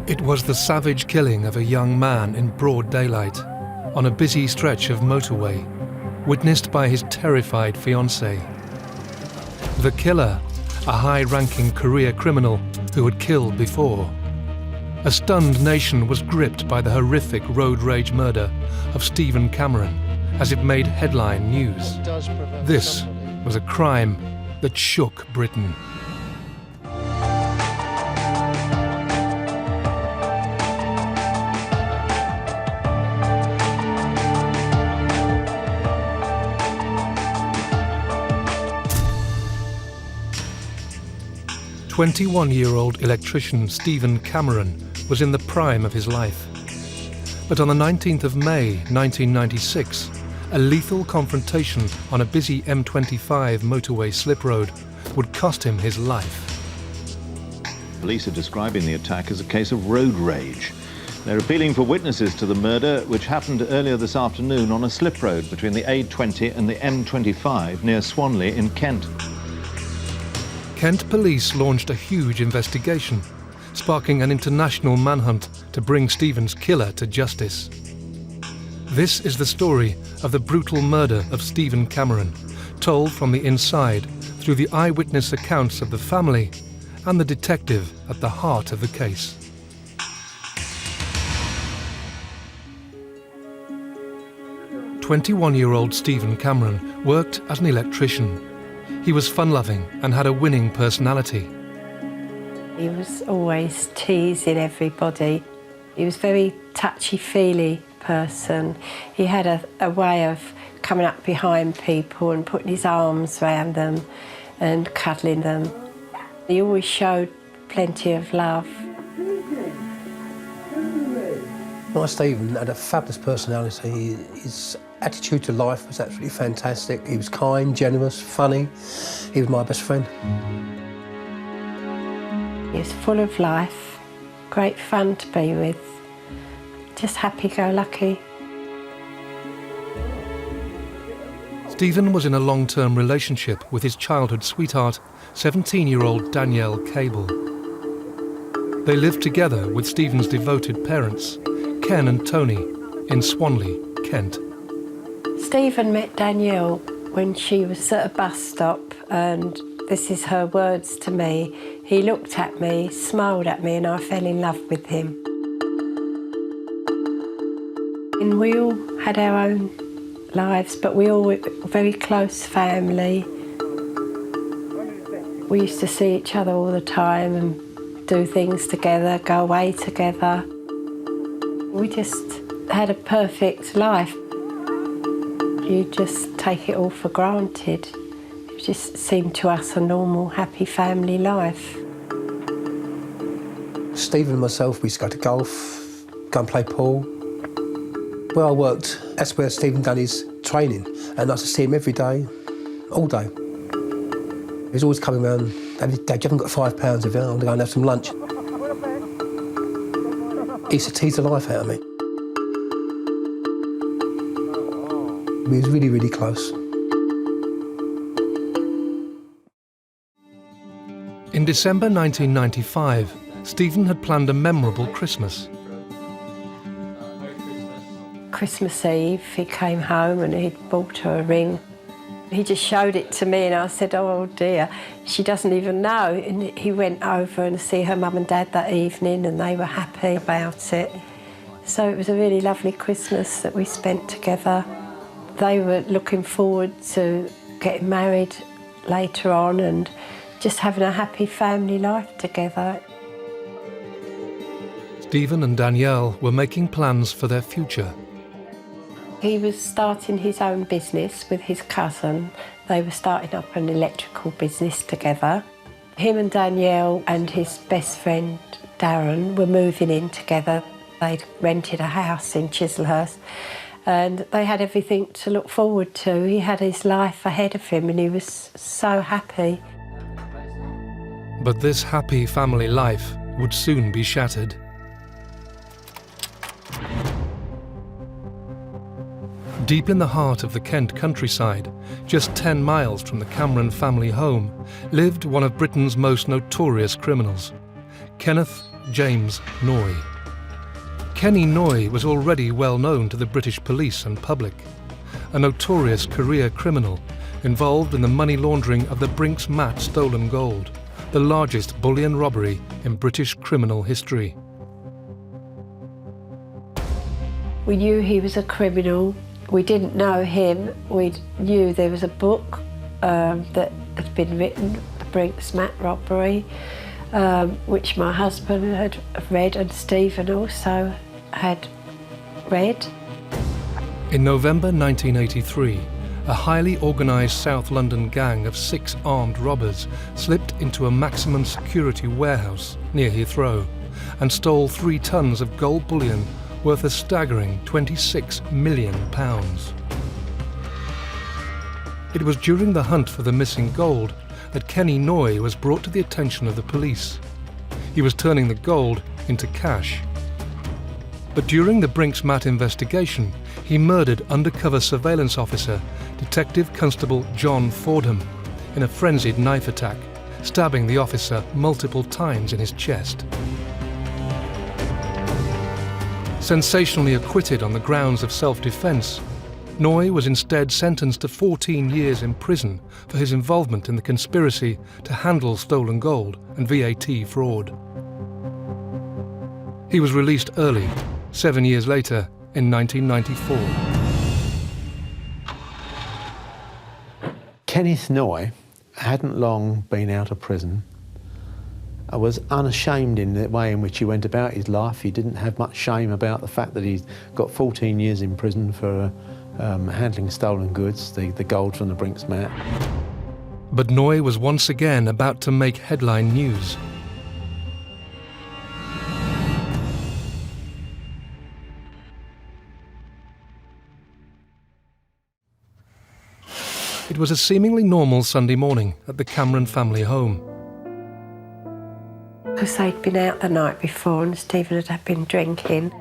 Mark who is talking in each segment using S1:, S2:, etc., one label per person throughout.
S1: It was the savage killing of a young man in broad daylight on a busy stretch of motorway, witnessed by his terrified fiancée. The killer, a high-ranking career criminal who had killed before. A stunned nation was gripped by the horrific road rage murder of Stephen Cameron as it made headline news. This was a crime that shook Britain. "21-year-old electrician Stephen Cameron was in the prime of his life. But on the 19th of May 1996, a lethal confrontation on a busy M25 motorway slip road would cost him his life.
S2: Police are describing the attack as a case of road rage. They're appealing for witnesses to the murder, which happened earlier this afternoon on a slip road between the A20 and the M25 near Swanley in Kent.
S1: Kent police launched a huge investigation, sparking an international manhunt to bring Stephen's killer to justice. This is the story of the brutal murder of Stephen Cameron, told from the inside through the eyewitness accounts of the family and the detective at the heart of the case. "21-year-old Stephen Cameron worked as an electrician. He was fun-loving and had a winning personality.
S3: He was always teasing everybody. He was a very touchy-feely person. He had a way of coming up behind people and putting his arms around them and cuddling them. He always showed plenty of love.
S4: My Stephen had a fabulous personality. His attitude to life was absolutely fantastic. He was kind, generous, funny. He was my best friend.
S3: He was full of life, great fun to be with, just happy-go-lucky.
S1: Stephen was in a long-term relationship with his childhood sweetheart, 17-year-old Danielle Cable. They lived together with Stephen's devoted parents, Ken and Tony, in Swanley, Kent.
S3: Stephen met Danielle when she was at a bus stop, and this is her words to me. He looked at me, smiled at me, and I fell in love with him. And we all had our own lives, but we all were a very close family. We used to see each other all the time and do things together, go away together. We just had a perfect life. You just take it all for granted. It just seemed to us a normal, happy family life.
S4: Stephen and myself, we used to go to golf, go and play pool. Where I worked, that's where Stephen done his training, and I used to see him every day, all day. He was always coming around, "Dad, you haven't got £5 of it, I'm going to go and have some lunch." He used to tease the life out of me. We was really, really close.
S1: In December 1995, Stephen had planned a memorable Christmas.
S3: Christmas Eve, he came home and he'd bought her a ring. He just showed it to me and I said, "Oh dear, she doesn't even know." And he went over and see her mum and dad that evening and they were happy about it. So it was a really lovely Christmas that we spent together. They were looking forward to getting married later on and just having a happy family life together.
S1: Stephen and Danielle were making plans for their future.
S3: He was starting his own business with his cousin. They were starting up an electrical business together. Him and Danielle and his best friend Darren were moving in together. They'd rented a house in Chislehurst and they had everything to look forward to. He had his life ahead of him and he was so happy.
S1: But this happy family life would soon be shattered. Deep in the heart of the Kent countryside, just 10 miles from the Cameron family home, lived one of Britain's most notorious criminals, Kenneth James Noye. Kenny Noye was already well known to the British police and public, a notorious career criminal involved in the money laundering of the Brinks Mat stolen gold, the largest bullion robbery in British criminal history.
S3: We knew he was a criminal. We didn't know him. We knew there was a book that had been written, the Brinks Mat robbery, which my husband had read and Stephen also had read.
S1: In November 1983, a highly organised South London gang of 6 armed robbers slipped into a maximum security warehouse near Heathrow and stole 3 tons of gold bullion worth a staggering £26 million. It was during the hunt for the missing gold that Kenny Noye was brought to the attention of the police. He was turning the gold into cash. But during the Brinks Mat investigation, he murdered undercover surveillance officer Detective Constable John Fordham in a frenzied knife attack, stabbing the officer multiple times in his chest. Sensationally acquitted on the grounds of self-defence, Noye was instead sentenced to 14 years in prison for his involvement in the conspiracy to handle stolen gold and VAT fraud. He was released early, 7 years later, in 1994.
S5: Kenneth Noye hadn't long been out of prison. I was unashamed in the way in which he went about his life. He didn't have much shame about the fact that he's got 14 years in prison for handling stolen goods, the gold from the Brinks Mat.
S1: But Noye was once again about to make headline news. It was a seemingly normal Sunday morning at the Cameron family home.
S3: Because they'd been out the night before and Stephen had been drinking.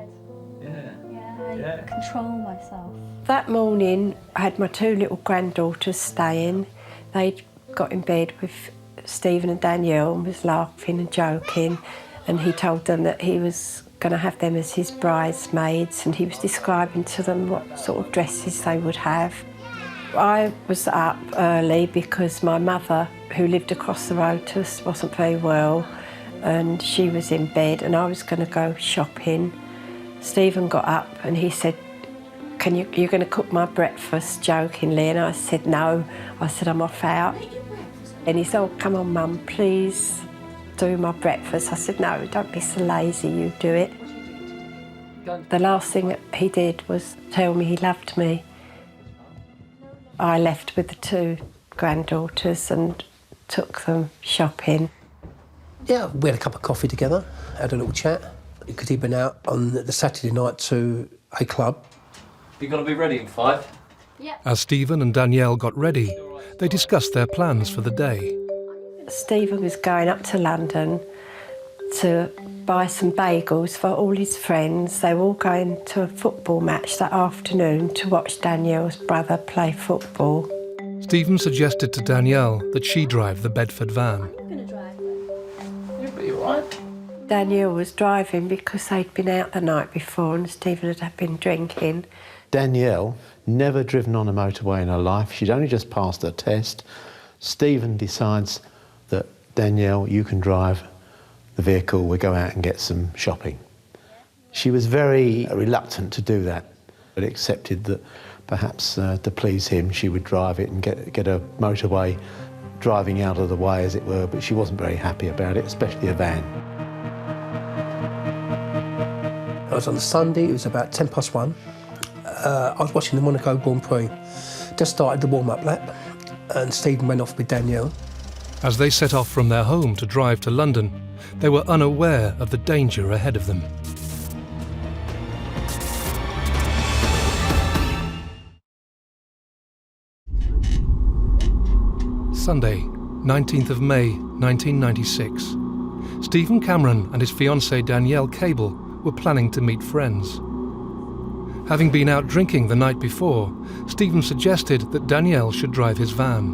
S6: I control myself.
S3: That morning, I had my 2 little granddaughters staying. They'd got in bed with Stephen and Danielle and was laughing and joking, and he told them that he was going to have them as his bridesmaids, and he was describing to them what sort of dresses they would have. I was up early because my mother, who lived across the road to us, wasn't very well, and she was in bed and I was going to go shopping. Stephen got up and he said, you're going to cook my breakfast, jokingly, and I said no. I said, I'm off out. And he said, oh, come on Mum, please do my breakfast. I said, no, don't be so lazy, you do it. The last thing that he did was tell me he loved me. I left with the 2 granddaughters and took them shopping.
S4: Yeah, we had a cup of coffee together, had a little chat, because he'd been out on the Saturday night to a club.
S7: You got to be ready in 5?
S6: Yeah.
S1: As Stephen and Danielle got ready, they discussed their plans for the day.
S3: Stephen was going up to London to buy some bagels for all his friends. They were all going to a football match that afternoon to watch Danielle's brother play football.
S1: Stephen suggested to Danielle that she drive the Bedford van.
S6: I'm going to drive.
S7: You'll be all right.
S3: Danielle was driving because they'd been out the night before and Stephen had been drinking.
S5: Danielle, never driven on a motorway in her life. She'd only just passed her test. Stephen decides that, Danielle, you can drive the vehicle, we'll go out and get some shopping. She was very reluctant to do that, but accepted that perhaps to please him she would drive it and get a motorway driving out of the way, as it were, but she wasn't very happy about it, especially a van.
S4: It was on a Sunday, it was about 1:10. I was watching the Monaco Grand Prix. Just started the warm-up lap and Stephen went off with Danielle.
S1: As they set off from their home to drive to London, they were unaware of the danger ahead of them. Sunday, 19th of May 1996. Stephen Cameron and his fiancée Danielle Cable were planning to meet friends. Having been out drinking the night before, Stephen suggested that Danielle should drive his van.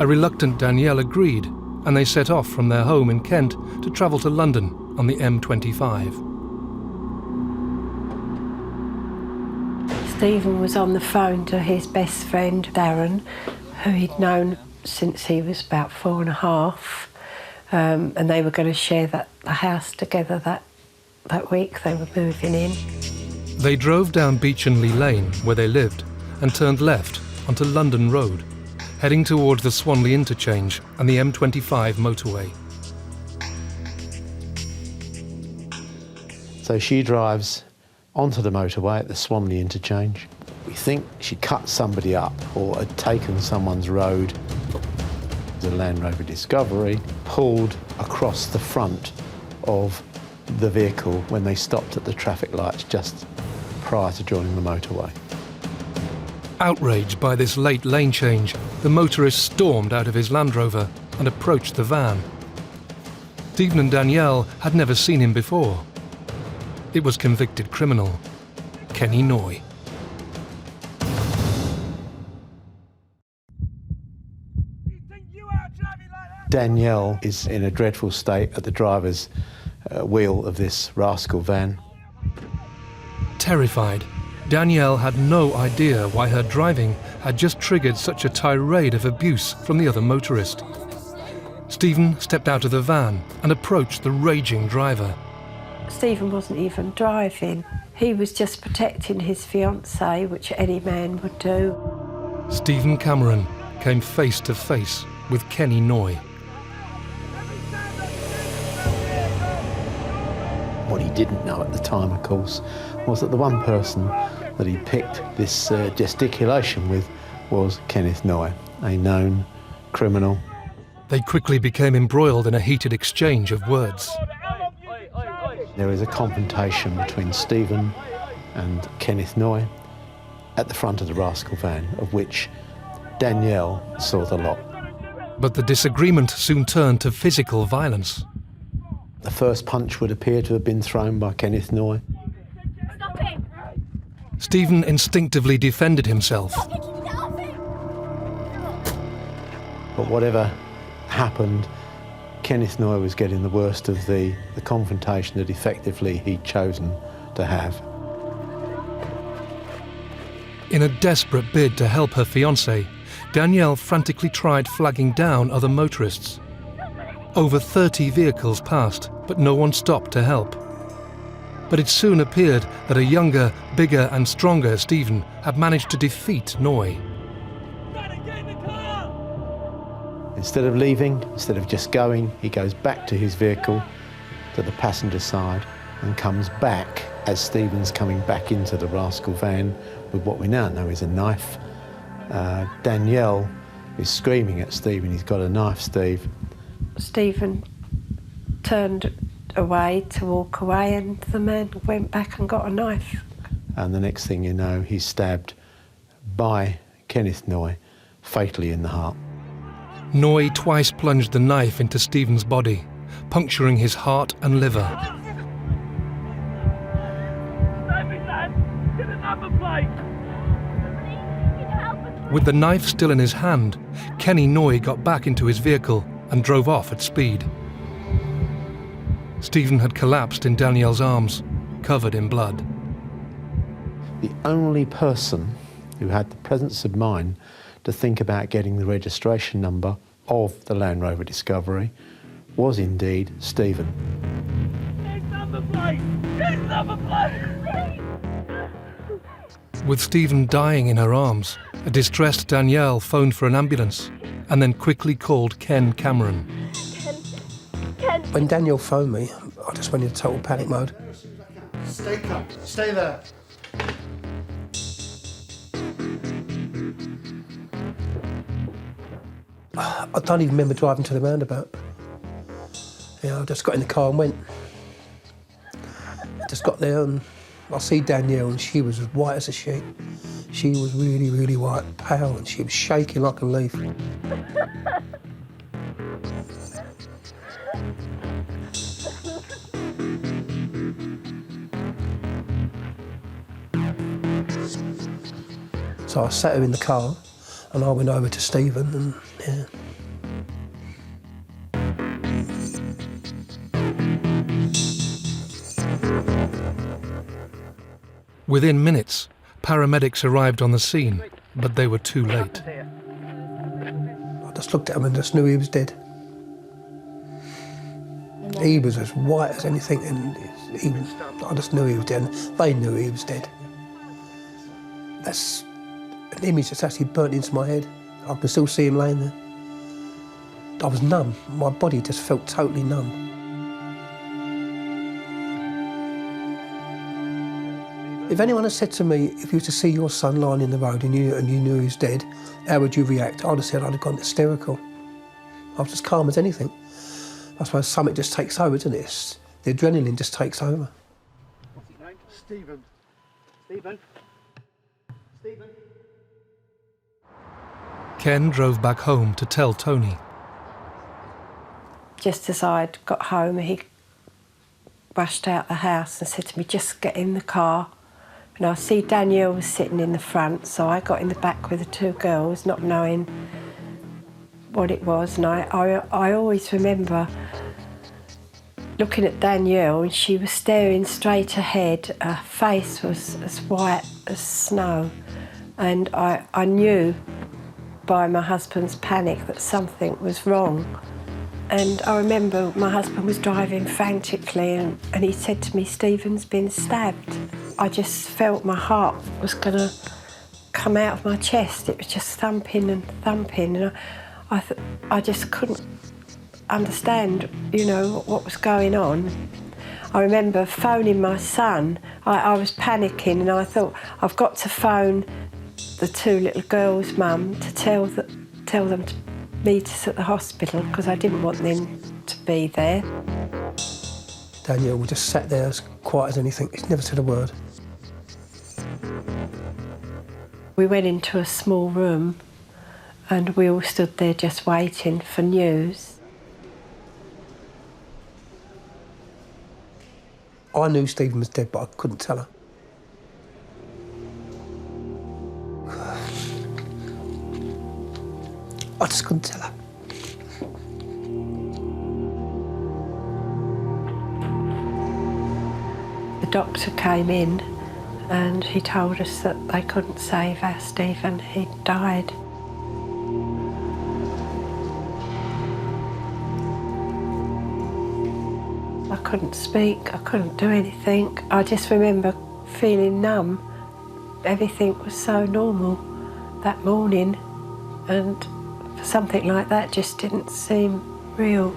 S1: A reluctant Danielle agreed, and they set off from their home in Kent to travel to London on the M25.
S3: Stephen was on the phone to his best friend, Darren, who he'd known since he was about 4.5, and they were going to share the house together that week they were moving in.
S1: They drove down Beechenley Lane, where they lived, and turned left onto London Road, heading towards the Swanley interchange and the M25 motorway.
S5: So she drives onto the motorway at the Swanley interchange. We think she cut somebody up or had taken someone's road. The Land Rover Discovery pulled across the front of the vehicle when they stopped at the traffic lights just prior to joining the motorway.
S1: Outraged by this late lane change, the motorist stormed out of his Land Rover and approached the van. Stephen and Danielle had never seen him before. It was convicted criminal Kenneth Noye.
S5: Danielle is in a dreadful state at the driver's wheel of this rascal van.
S1: Terrified, Danielle had no idea why her driving had just triggered such a tirade of abuse from the other motorist. Stephen stepped out of the van and approached the raging driver.
S3: Stephen wasn't even driving. He was just protecting his fiancée, which any man would do.
S1: Stephen Cameron came face to face with Kenneth Noye.
S5: What he didn't know at the time, of course, was that the one person that he picked this gesticulation with was Kenneth Noye, a known criminal.
S1: They quickly became embroiled in a heated exchange of words.
S5: There is a confrontation between Stephen and Kenneth Noye at the front of the rascal van, of which Danielle saw the lot.
S1: But the disagreement soon turned to physical violence.
S5: The first punch would appear to have been thrown by Kenneth Noye.
S1: Stephen instinctively defended himself.
S5: But whatever happened, Kenneth Noye was getting the worst of the confrontation that effectively he'd chosen to have.
S1: In a desperate bid to help her fiancé, Danielle frantically tried flagging down other motorists. Over 30 vehicles passed, but no one stopped to help. But it soon appeared that a younger, bigger and stronger Stephen had managed to defeat Noye.
S5: Instead of leaving, instead of just going, he goes back to his vehicle, to the passenger side, and comes back as Stephen's coming back into the rascal van with what we now know is a knife. Danielle is screaming at Stephen, he's got a knife, Steve.
S3: Stephen turned away to walk away, and the man went back and got a knife.
S5: And the next thing you know, he's stabbed by Kenneth Noye, fatally in the heart.
S1: Noye twice plunged the knife into Stephen's body, puncturing his heart and liver. With the knife still in his hand, Kenneth Noye got back into his vehicle and drove off at speed. Stephen had collapsed in Danielle's arms, covered in blood.
S5: The only person who had the presence of mind to think about getting the registration number of the Land Rover Discovery was indeed Stephen.
S1: With Stephen dying in her arms, a distressed Danielle phoned for an ambulance and then quickly called Ken Cameron.
S4: When Danielle phoned me, I just went into total panic mode.
S8: Stay calm. Stay there.
S4: I don't even remember driving to the roundabout. I just got in the car and went. I just got there and I see Danielle and she was as white as a sheet. She was really, really white, pale, and she was shaking like a leaf. So I sat her in the car and I went over to Stephen and, yeah.
S1: Within minutes, paramedics arrived on the scene, but they were too late.
S4: I just looked at him and just knew he was dead. He was as white as anything, and I just knew he was dead, and they knew he was dead. That's an image that's actually burnt into my head. I can still see him laying there. I was numb. My body just felt totally numb. If anyone had said to me, if you were to see your son lying in the road and you knew he was dead, how would you react? I'd have said I'd have gone hysterical. I was as calm as anything. I suppose something just takes over, doesn't it? The adrenaline just takes over.
S8: What's his name? Stephen. Stephen. Stephen.
S1: Ken drove back home to tell Tony.
S3: Just as I'd got home, he rushed out the house and said to me, just get in the car. And I see Danielle was sitting in the front, so I got in the back with the two girls, not knowing what it was. And I always remember looking at Danielle, and she was staring straight ahead. Her face was as white as snow. And I knew by my husband's panic that something was wrong. And I remember my husband was driving frantically and he said to me, Stephen's been stabbed. I just felt my heart was going to come out of my chest. It was just thumping and thumping. And I just couldn't understand, you know, what was going on. I remember phoning my son. I was panicking and I thought, I've got to phone the two little girls' mum to tell them to meet us at the hospital because I didn't want them to be there.
S4: Danielle was just sat there as quiet as anything. He never said a word.
S3: We went into a small room and we all stood there just waiting for news.
S4: I knew Stephen was dead, but I couldn't tell her. I just couldn't tell her.
S3: The doctor came in and he told us that they couldn't save our Stephen. He'd died. I couldn't speak, I couldn't do anything. I just remember feeling numb. Everything was so normal that morning, and something like that just didn't seem real.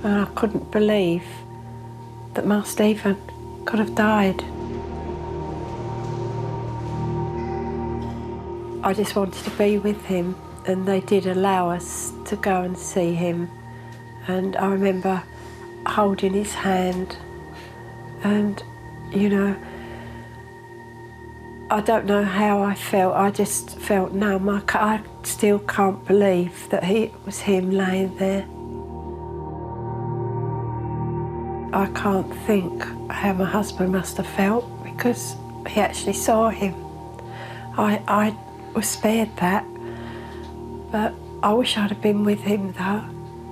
S3: And I couldn't believe that my Stephen could have died. I just wanted to be with him, and they did allow us to go and see him. And I remember holding his hand, and, you know, I don't know how I felt. I just felt numb. I still can't believe that it was him laying there. I can't think how my husband must have felt because he actually saw him. I was spared that, but I wish I'd have been with him though,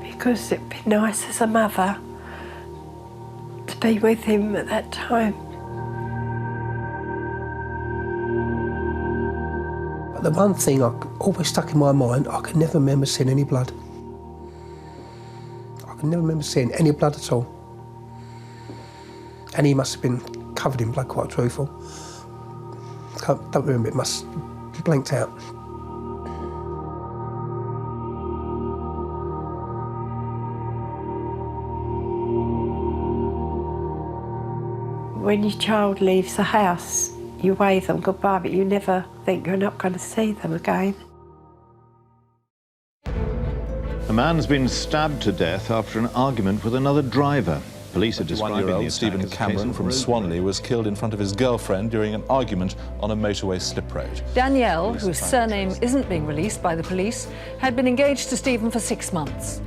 S3: because it'd be nice as a mother to be with him at that time.
S4: But the one thing I always stuck in my mind, I can never remember seeing any blood. I can never remember seeing any blood at all. And he must have been covered in blood, quite truthful. Don't remember, it must be blanked out.
S3: When your child leaves the house, you wave them goodbye, but you never think you're not going to see them again.
S2: A man's been stabbed to death after an argument with another driver. Police are describing the attack
S9: Stephen
S2: as a case
S9: Cameron
S2: of
S9: from
S2: road
S9: Swanley
S2: rage.
S9: was killed in front of his girlfriend during an argument on a motorway slip road.
S10: Danielle, whose surname isn't being released by the police, had been engaged to Stephen for 6 months.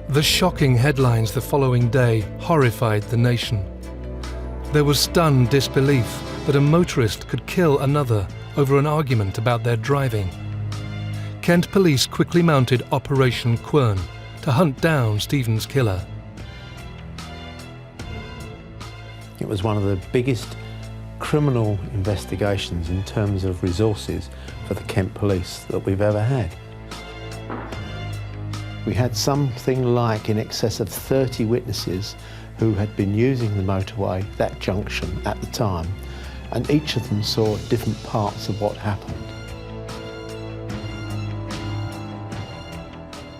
S1: The shocking headlines the following day horrified the nation. There was stunned disbelief that a motorist could kill another over an argument about their driving. Kent police quickly mounted Operation Quern to hunt down Stephen's killer.
S5: It was one of the biggest criminal investigations in terms of resources for the Kent Police that we've ever had. We had something like in excess of 30 witnesses who had been using the motorway, that junction, at the time, and each of them saw different parts of what happened.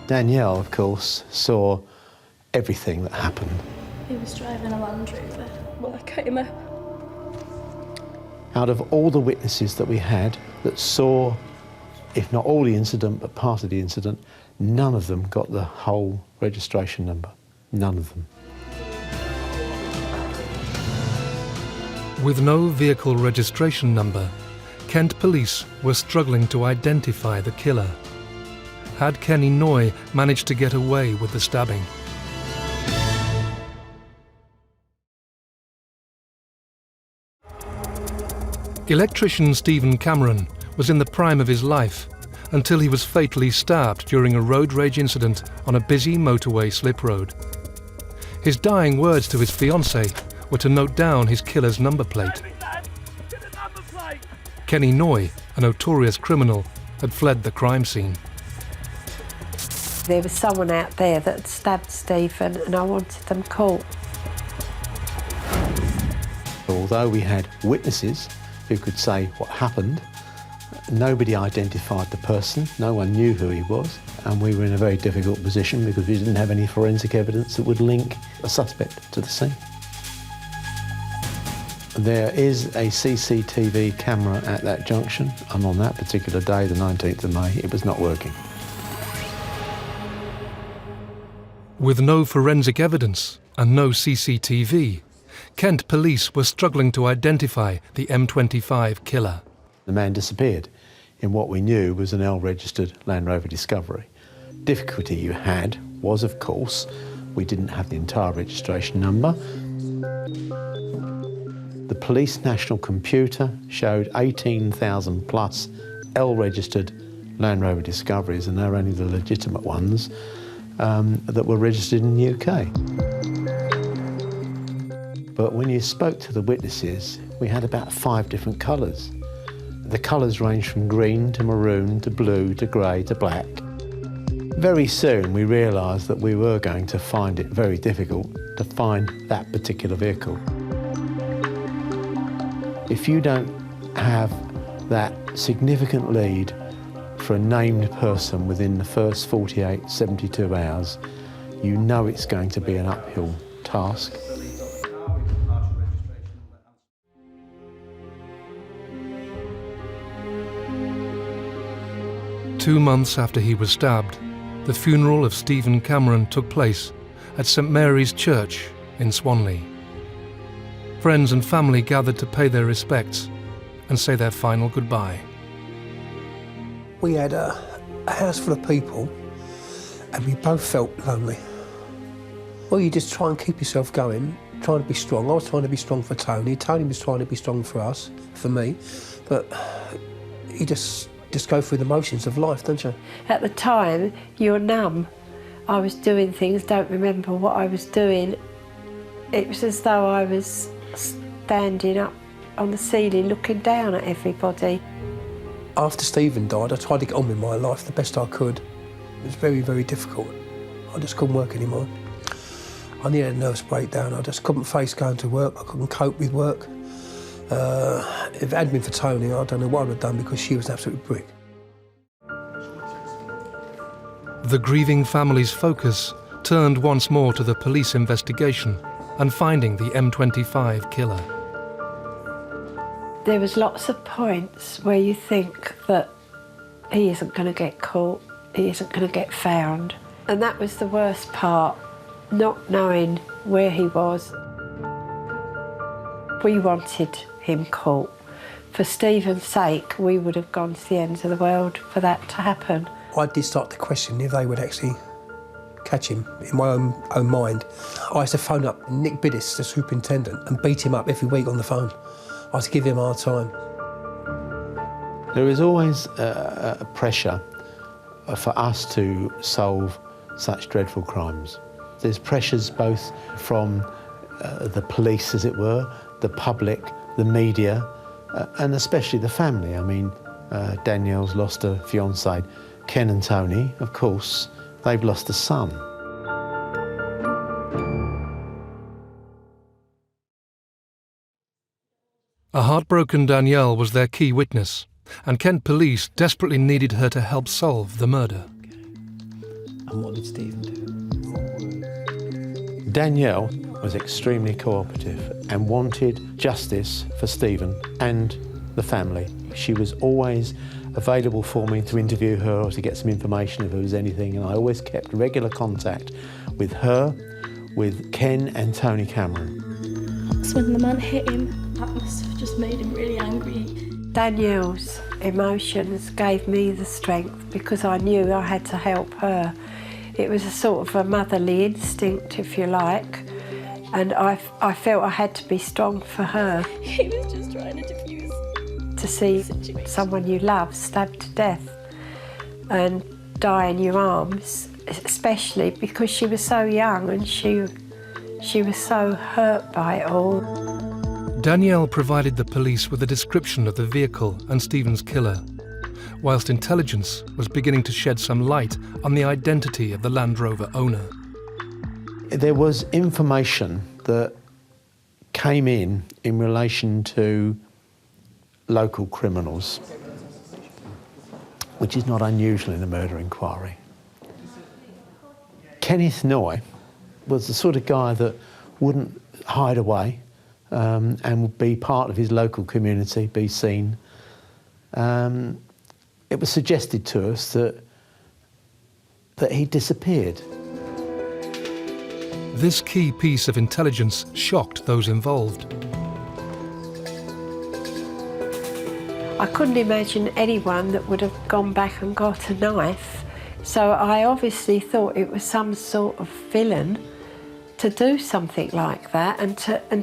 S5: Danielle, of course, saw everything that happened.
S6: He was driving a Land Rover when I came up.
S5: Out of all the witnesses that we had that saw, if not all the incident, but part of the incident, none of them got the whole registration number. None of them.
S1: With no vehicle registration number, Kent police were struggling to identify the killer. Had Kenneth Noye managed to get away with the stabbing? Electrician Stephen Cameron was in the prime of his life until he was fatally stabbed during a road rage incident on a busy motorway slip road. His dying words to his fiancée were to note down his killer's number plate. Kenneth Noye, a notorious criminal, had fled the crime scene.
S3: There was someone out there that had stabbed Stephen and I wanted them caught.
S5: Although we had witnesses who could say what happened, nobody identified the person, no one knew who he was, and we were in a very difficult position because we didn't have any forensic evidence that would link a suspect to the scene. There is a CCTV camera at that junction, and on that particular day, the 19th of May, it was not working.
S1: With no forensic evidence and no CCTV, Kent police were struggling to identify the M25 killer.
S5: The man disappeared in what we knew was an L-registered Land Rover Discovery. Difficulty you had was, of course, we didn't have the entire registration number. The police national computer showed 18,000 plus L-registered Land Rover Discoveries, and they're only the legitimate ones that were registered in the UK. But when you spoke to the witnesses, we had about 5 different colours. The colours ranged from green to maroon to blue to grey to black. Very soon we realised that we were going to find it very difficult to find that particular vehicle. If you don't have that significant lead for a named person within the first 48, 72 hours, you know it's going to be an uphill task.
S1: Two months after he was stabbed, the funeral of Stephen Cameron took place at St Mary's Church in Swanley. Friends and family gathered to pay their respects and say their final goodbye.
S4: We had a house full of people and we both felt lonely. Well, you just try and keep yourself going, trying to be strong. I was trying to be strong for Tony. Tony was trying to be strong for us, for me. But you just go through the motions of life, don't you?
S3: At the time, you're numb. I was doing things, don't remember what I was doing. It was as though I was standing up on the ceiling looking down at everybody.
S4: After Stephen died, I tried to get on with my life the best I could. It was very, very difficult. I just couldn't work anymore. I needed a nervous breakdown. I just couldn't face going to work. I couldn't cope with work. If it hadn't been for Tony, I don't know what I would have done because she was an absolute brick.
S1: The grieving family's focus turned once more to the police investigation and finding the M25 killer.
S3: There was lots of points where you think that he isn't going to get caught, he isn't going to get found. And that was the worst part, not knowing where he was. We wanted him caught. For Stephen's sake, we would have gone to the ends of the world for that to happen.
S4: I did start to question if they would actually catch him in my own mind. I used to phone up Nick Biddis, the superintendent, and beat him up every week on the phone. I used to give him a hard time.
S5: There is always a pressure for us to solve such dreadful crimes. There's pressures both from the police, as it were, the public, the media, and especially the family. I mean, Danielle's lost a fiancé. Ken and Tony, of course, they've lost a son.
S1: A heartbroken Danielle was their key witness, and Kent police desperately needed her to help solve the murder.
S4: And what did Stephen do?
S5: Danielle was extremely cooperative and wanted justice for Stephen and the family. She was always available for me to interview her or to get some information if there was anything, and I always kept regular contact with her, with Ken and Tony Cameron.
S6: So when the man hit him, that must have just made him really angry.
S3: Danielle's emotions gave me the strength because I knew I had to help her. It was a sort of a motherly instinct, if you like, and I felt I had to be strong for her.
S6: He was just trying to diffuse
S3: to see someone you love stabbed to death and die in your arms, especially because she was so young and she was so hurt by it all.
S1: Danielle provided the police with a description of the vehicle and Stephen's killer, whilst intelligence was beginning to shed some light on the identity of the Land Rover owner.
S5: There was information that came in relation to local criminals, which is not unusual in a murder inquiry. Kenneth Noye was the sort of guy that wouldn't hide away and would be part of his local community, be seen. It was suggested to us that he disappeared.
S1: This key piece of intelligence shocked those involved.
S3: I couldn't imagine anyone that would have gone back and got a knife, so I obviously thought it was some sort of villain to do something like that and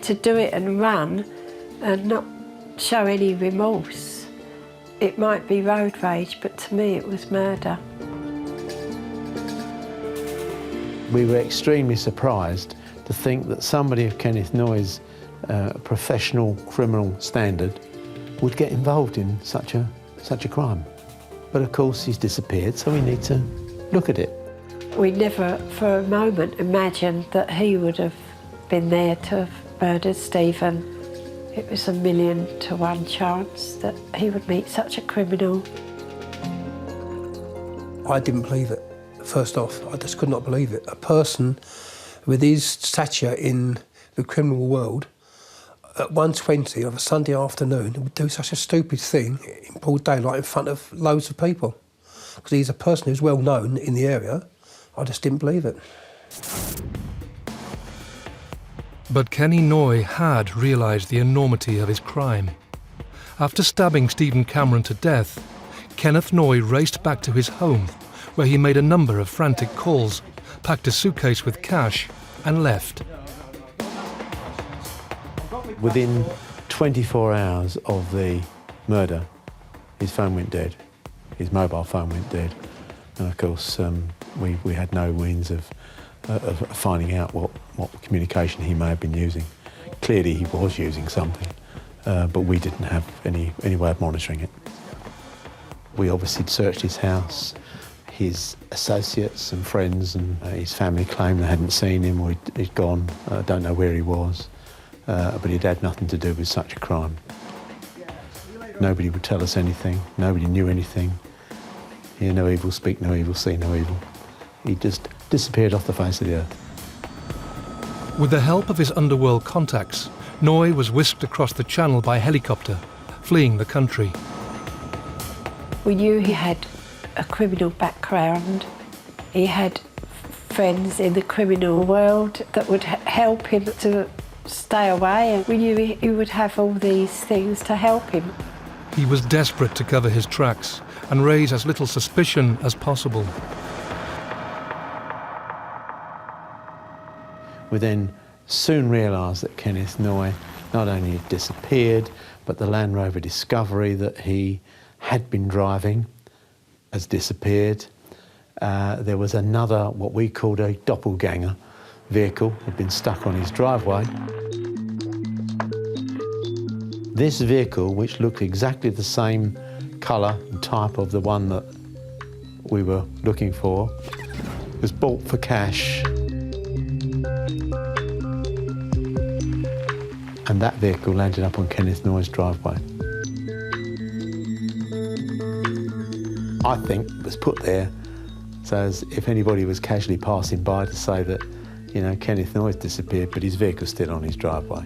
S3: to do it and run and not show any remorse. It might be road rage, but to me it was murder.
S5: We were extremely surprised to think that somebody of Kenneth Noye's professional criminal standard would get involved in such a crime. But of course he's disappeared, so we need to look at it.
S3: We never for a moment imagined that he would have been there to have murdered Stephen. It was 1,000,000 to 1 chance that he would meet such a criminal.
S4: I didn't believe it. First off, I just could not believe it. A person with his stature in the criminal world at 1:20 of a Sunday afternoon would do such a stupid thing in broad daylight in front of loads of people. Because he's a person who's well known in the area. I just didn't believe it.
S1: But Kenny Noye had realised the enormity of his crime. After stabbing Stephen Cameron to death, Kenneth Noye raced back to his home, where he made a number of frantic calls, packed a suitcase with cash and left.
S5: Within 24 hours of the murder, his phone went dead. His mobile phone went dead. And of course, we had no means of finding out what communication he may have been using. Clearly he was using something, but we didn't have any way of monitoring it. We obviously searched his house. His associates and friends and his family claimed they hadn't seen him or he'd gone. I don't know where he was, but he'd had nothing to do with such a crime. Nobody would tell us anything. Nobody knew anything. Hear no evil, speak no evil, see no evil. He just disappeared off the face of the earth.
S1: With the help of his underworld contacts, Noye was whisked across the channel by helicopter, fleeing the country.
S3: We knew he had a criminal background. He had friends in the criminal world that would help him to stay away, and we knew he would have all these things to help him.
S1: He was desperate to cover his tracks and raise as little suspicion as possible.
S5: We then soon realised that Kenneth Noye not only had disappeared, but the Land Rover Discovery that he had been driving has disappeared. There was another, what we called a doppelganger vehicle, had been stuck on his driveway. This vehicle, which looked exactly the same colour and type of the one that we were looking for, was bought for cash. And that vehicle landed up on Kenneth Noye's driveway. I think it was put there so as if anybody was casually passing by to say that, you know, Kenneth Noye's disappeared, but his vehicle's still on his driveway.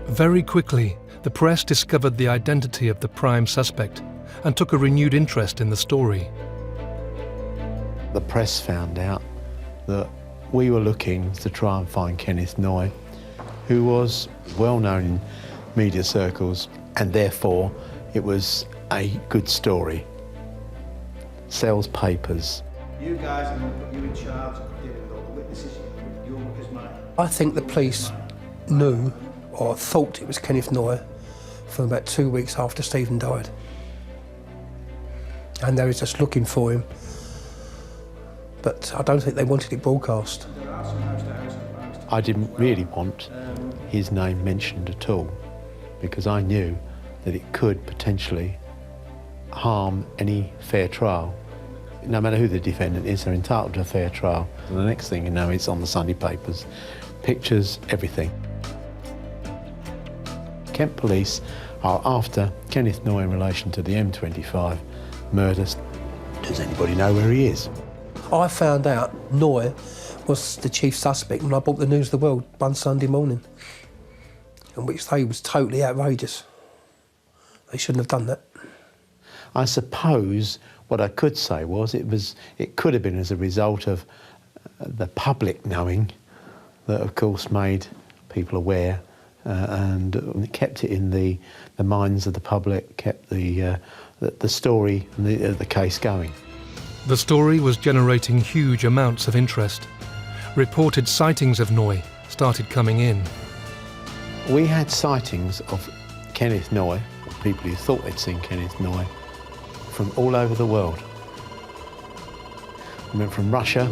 S1: Very quickly, the press discovered the identity of the prime suspect and took a renewed interest in the story.
S5: The press found out that we were looking to try and find Kenneth Noye, who was well known in media circles, and therefore it was a good story. Sells papers.
S8: You guys, I'm going to put you in charge of dealing with all the witnesses. Your work is mine.
S4: I think the police knew or thought it was Kenneth Noye from about 2 weeks after Stephen died. And they were just looking for him. But I don't think they wanted it broadcast.
S5: I didn't really want his name mentioned at all, because I knew that it could potentially harm any fair trial. No matter who the defendant is, they're entitled to a fair trial. And the next thing you know, it's on the Sunday papers, pictures, everything. Kent Police are after Kenneth Noye in relation to the M25 murders. Does anybody know where he is?
S4: I found out Noye was the chief suspect when I bought the News of the World one Sunday morning, in which they was totally outrageous. They shouldn't have done that.
S5: I suppose what I could say was it could have been as a result of the public knowing that, of course, made people aware and kept it in the minds of the public, kept the story and the case going.
S1: The story was generating huge amounts of interest. Reported sightings of Noye started coming in.
S5: We had sightings of Kenneth Noye, people who thought they'd seen Kenneth Noye, from all over the world. We went from Russia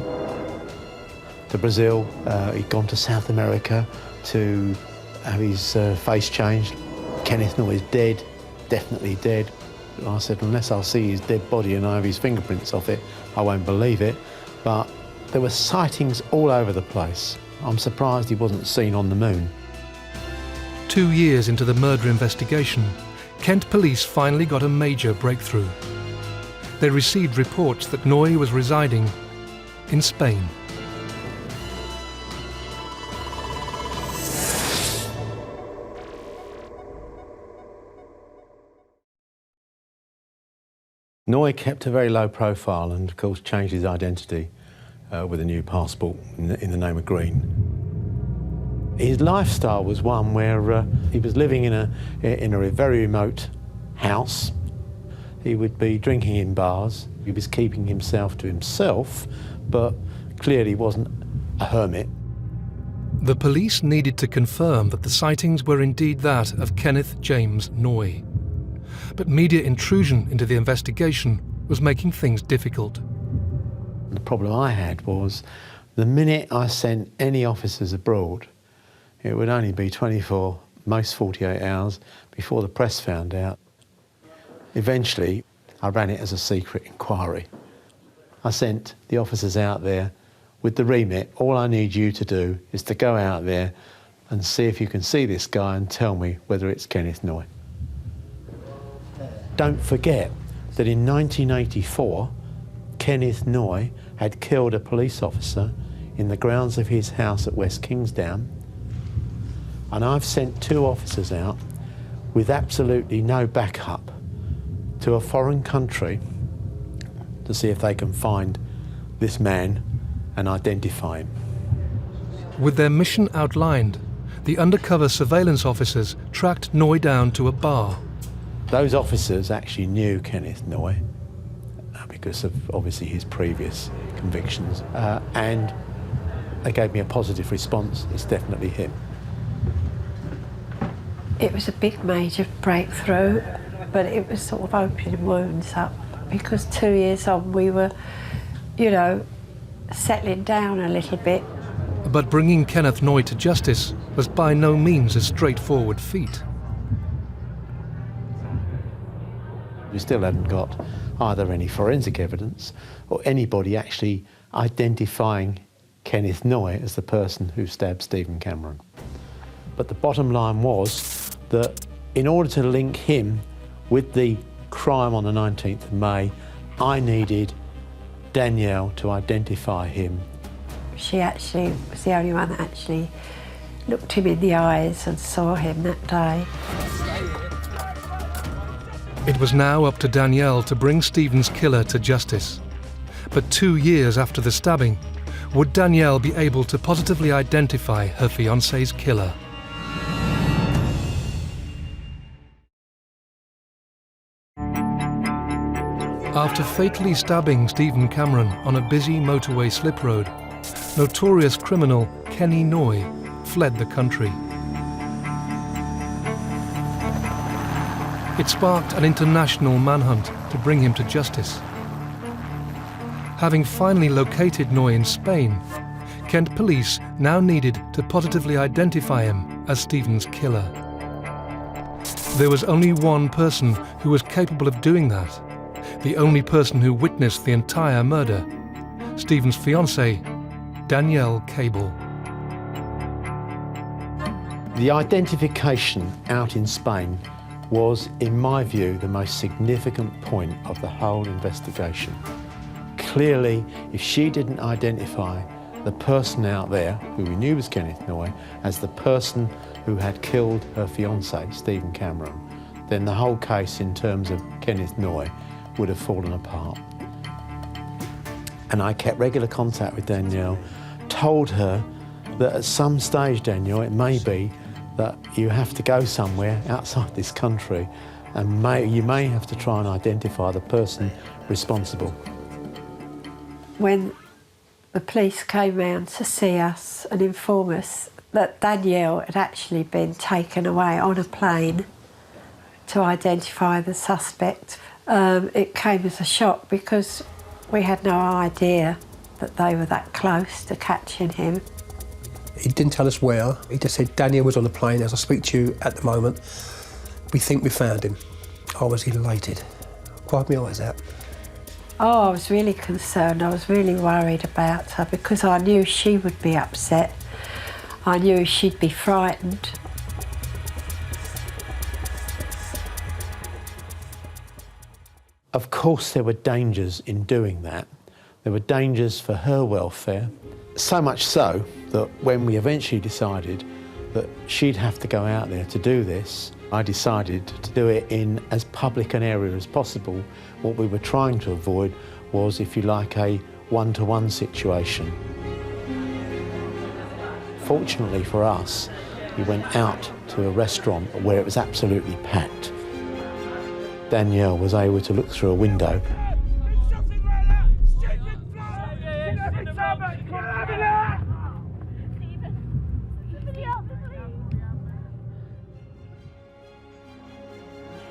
S5: to Brazil, he'd gone to South America to have his face changed. Kenneth Noye's dead, definitely dead. And I said, unless I see his dead body and I have his fingerprints off it, I won't believe it. But there were sightings all over the place. I'm surprised he wasn't seen on the moon.
S1: 2 years into the murder investigation, Kent Police finally got a major breakthrough. They received reports that Noye was residing in Spain.
S5: Noye kept a very low profile and, of course, changed his identity with a new passport in the name of Green. His lifestyle was one where he was living in a very remote house. He would be drinking in bars. He was keeping himself to himself, but clearly wasn't a hermit.
S1: The police needed to confirm that the sightings were indeed that of Kenneth James Noye. But media intrusion into the investigation was making things difficult.
S5: The problem I had was the minute I sent any officers abroad, it would only be 24, most 48 hours before the press found out. Eventually, I ran it as a secret inquiry. I sent the officers out there with the remit. All I need you to do is to go out there and see if you can see this guy and tell me whether it's Kenneth Noye. Don't forget that in 1984, Kenneth Noye had killed a police officer in the grounds of his house at West Kingsdown, and I've sent 2 officers out with absolutely no backup to a foreign country to see if they can find this man and identify him.
S1: With their mission outlined, the undercover surveillance officers tracked Noye down to a bar.
S5: Those officers actually knew Kenneth Noye because of obviously his previous convictions, and they gave me a positive response. It's definitely him.
S3: It was a big major breakthrough, but it was sort of opening wounds up, because 2 years on we were, you know, settling down a little bit.
S1: But bringing Kenneth Noye to justice was by no means a straightforward feat.
S5: We still hadn't got either any forensic evidence or anybody actually identifying Kenneth Noye as the person who stabbed Stephen Cameron. But the bottom line was that in order to link him with the crime on the 19th of May, I needed Danielle to identify him.
S3: She actually was the only one that actually looked him in the eyes and saw him that day.
S1: It was now up to Danielle to bring Stephen's killer to justice. But 2 years after the stabbing, would Danielle be able to positively identify her fiancé's killer? After fatally stabbing Stephen Cameron on a busy motorway slip road, notorious criminal Kenneth Noye fled the country. It sparked an international manhunt to bring him to justice. Having finally located Noye in Spain, Kent police now needed to positively identify him as Stephen's killer. There was only one person who was capable of doing that, the only person who witnessed the entire murder, Stephen's fiancée, Danielle Cable.
S5: The identification out in Spain was, in my view, the most significant point of the whole investigation. Clearly, if she didn't identify the person out there, who we knew was Kenneth Noye, as the person who had killed her fiancé, Stephen Cameron, then the whole case in terms of Kenneth Noye would have fallen apart. And I kept regular contact with Danielle, told her that at some stage, Danielle, it may be that you have to go somewhere outside this country and you may have to try and identify the person responsible.
S3: When the police came round to see us and inform us that Danielle had actually been taken away on a plane to identify the suspect, it came as a shock because we had no idea that they were that close to catching him.
S4: He didn't tell us where. He just said, Daniel was on the plane as I speak to you at the moment. We think we found him. I was elated. Cried my eyes out.
S3: Oh, I was really concerned. I was really worried about her because I knew she would be upset. I knew she'd be frightened.
S5: Of course, there were dangers in doing that. There were dangers for her welfare, so much so that when we eventually decided that she'd have to go out there to do this, I decided to do it in as public an area as possible. What we were trying to avoid was, if you like, a one-to-one situation. Fortunately for us, we went out to a restaurant where it was absolutely packed. Danielle was able to look through a window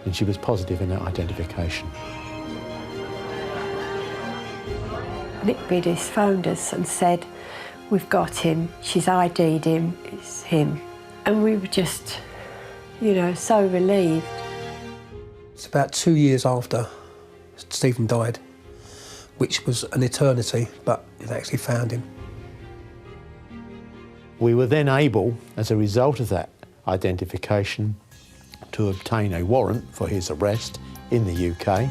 S5: and she was positive in that identification.
S3: Nick Bidis phoned us and said, we've got him, she's ID'd him, it's him. And we were just, you know, so relieved.
S4: It's about 2 years after Stephen died, which was an eternity, but they actually found him.
S5: We were then able, as a result of that identification, to obtain a warrant for his arrest in the UK.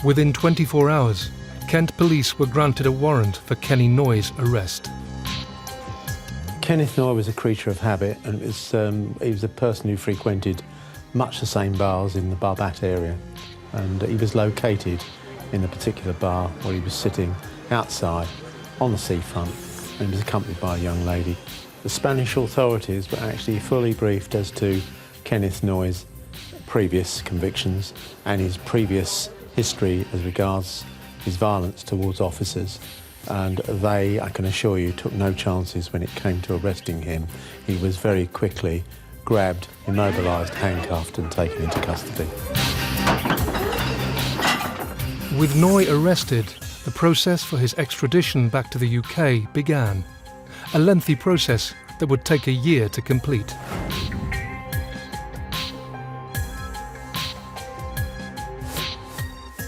S1: Within 24 hours, Kent police were granted a warrant for Kenneth Noye's arrest.
S5: Kenneth Noye was a creature of habit, and he was a person who frequented much the same bars in the Barbat area, and he was located in a particular bar where he was sitting outside on the seafront and he was accompanied by a young lady. The Spanish authorities were actually fully briefed as to Kenneth Noye's previous convictions and his previous history as regards his violence towards officers, and they, I can assure you, took no chances when it came to arresting him. He was very quickly grabbed, immobilised, handcuffed and taken into custody.
S1: With Noye arrested, the process for his extradition back to the UK began, a lengthy process that would take a year to complete.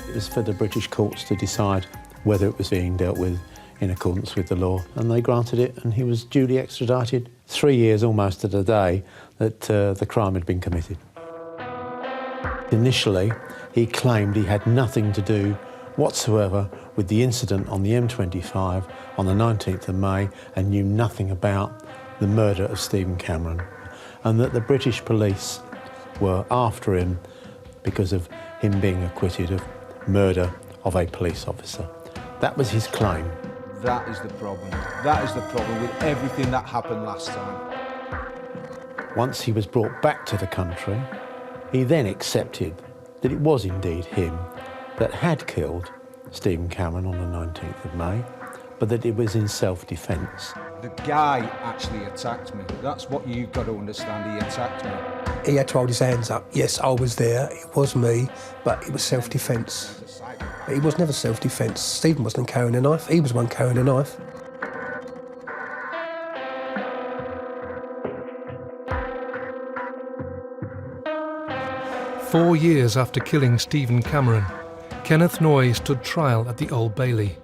S5: It was for the British courts to decide whether it was being dealt with in accordance with the law, and they granted it, and he was duly extradited 3 years almost to the day that the crime had been committed. Initially, he claimed he had nothing to do whatsoever with the incident on the M25 on the 19th of May and knew nothing about the murder of Stephen Cameron, and that the British police were after him because of him being acquitted of murder of a police officer. That was his claim.
S8: That is the problem. That is the problem with everything that happened last time.
S5: Once he was brought back to the country, he then accepted that it was indeed him that had killed Stephen Cameron on the 19th of May, but that it was in self-defence.
S8: The guy actually attacked me. That's what you've got to understand. He attacked me.
S4: He had to hold his hands up. Yes, I was there, it was me, but it was self-defence. It was never self-defence. Stephen wasn't carrying a knife, he was the one carrying a knife.
S1: "4 years after killing Stephen Cameron, Kenneth Noye stood trial at the Old Bailey.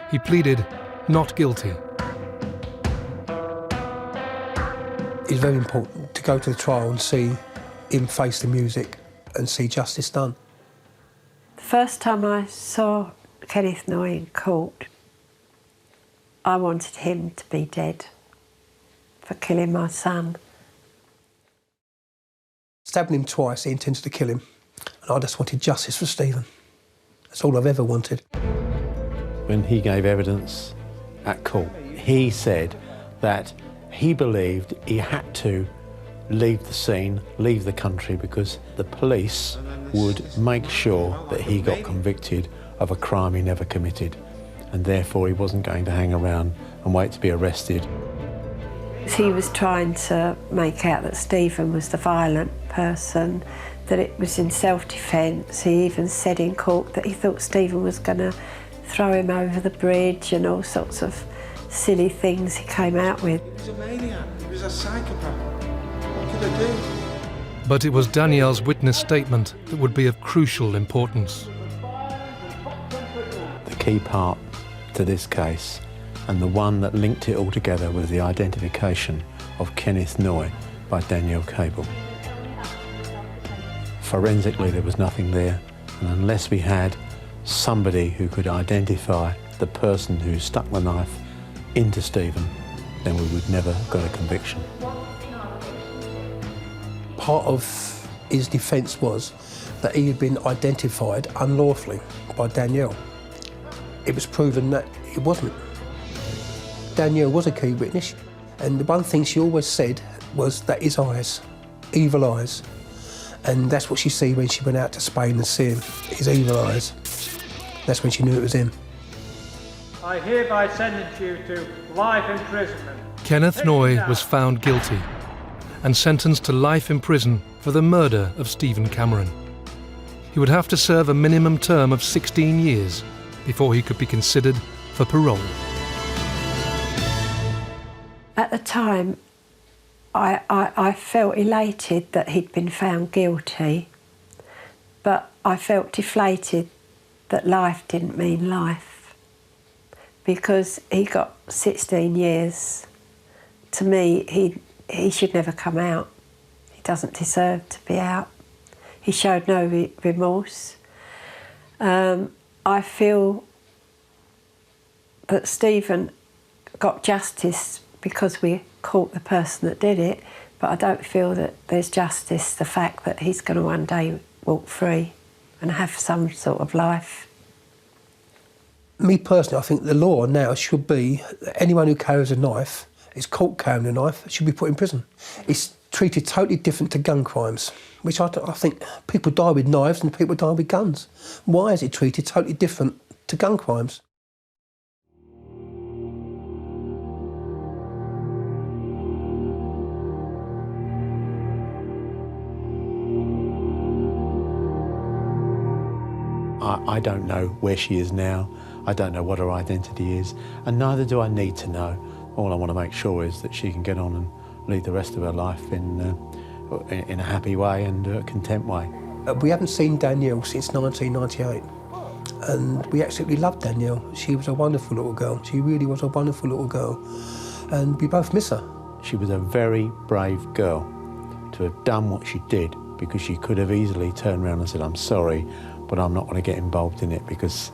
S1: He pleaded not guilty.
S4: It's very important to go to the trial and see him face the music and see justice done.
S3: The first time I saw Kenneth Noye in court, I wanted him to be dead for killing my son.
S4: Stabbing him twice, he intended to kill him, and I just wanted justice for Stephen. That's all I've ever wanted.
S5: When he gave evidence at court, he said that he believed he had to leave the scene, leave the country, because the police would make sure that he got convicted of a crime he never committed, and therefore he wasn't going to hang around and wait to be arrested.
S3: He was trying to make out that Stephen was the violent person, that it was in self-defence. He even said in court that he thought Stephen was going to throw him over the bridge and all sorts of silly things he came out with.
S8: He was a maniac, he was a psychopath. What could I do?
S1: But it was Danielle's witness statement that would be of crucial importance.
S5: The key part to this case, and the one that linked it all together, was the identification of Kenneth Noye by Danielle Cable. Forensically, there was nothing there, and unless we had somebody who could identify the person who stuck the knife into Stephen, then we would never have got a conviction.
S4: Part of his defence was that he had been identified unlawfully by Danielle. It was proven that it wasn't. Danielle was a key witness, and the one thing she always said was that his eyes, evil eyes, and that's what she see when she went out to Spain and see him, his evil eyes. That's when she knew it was him.
S11: I hereby sentence you to life imprisonment.
S1: Kenneth Noye was found guilty and sentenced to life in prison for the murder of Stephen Cameron. He would have to serve a minimum term of 16 years before he could be considered for parole.
S3: At the time, I felt elated that he'd been found guilty, but I felt deflated that life didn't mean life, because he got 16 years. To me, he should never come out. He doesn't deserve to be out. He showed no remorse. I feel that Stephen got justice because we caught the person that did it, but I don't feel that there's justice, the fact that he's going to one day walk free and have some sort of life.
S4: Me personally, I think the law now should be that anyone who carries a knife, is caught carrying a knife, should be put in prison. It's treated totally different to gun crimes, which I think people die with knives and people die with guns. Why is it treated totally different to gun crimes?
S5: I don't know where she is now. I don't know what her identity is, and neither do I need to know. All I want to make sure is that she can get on and lead the rest of her life in a happy way and a content way.
S4: We haven't seen Danielle since 1998, and we absolutely loved Danielle. She was a wonderful little girl. She really was a wonderful little girl, and we both miss her.
S5: She was a very brave girl to have done what she did, because she could have easily turned around and said, I'm sorry, but I'm not going to get involved in it because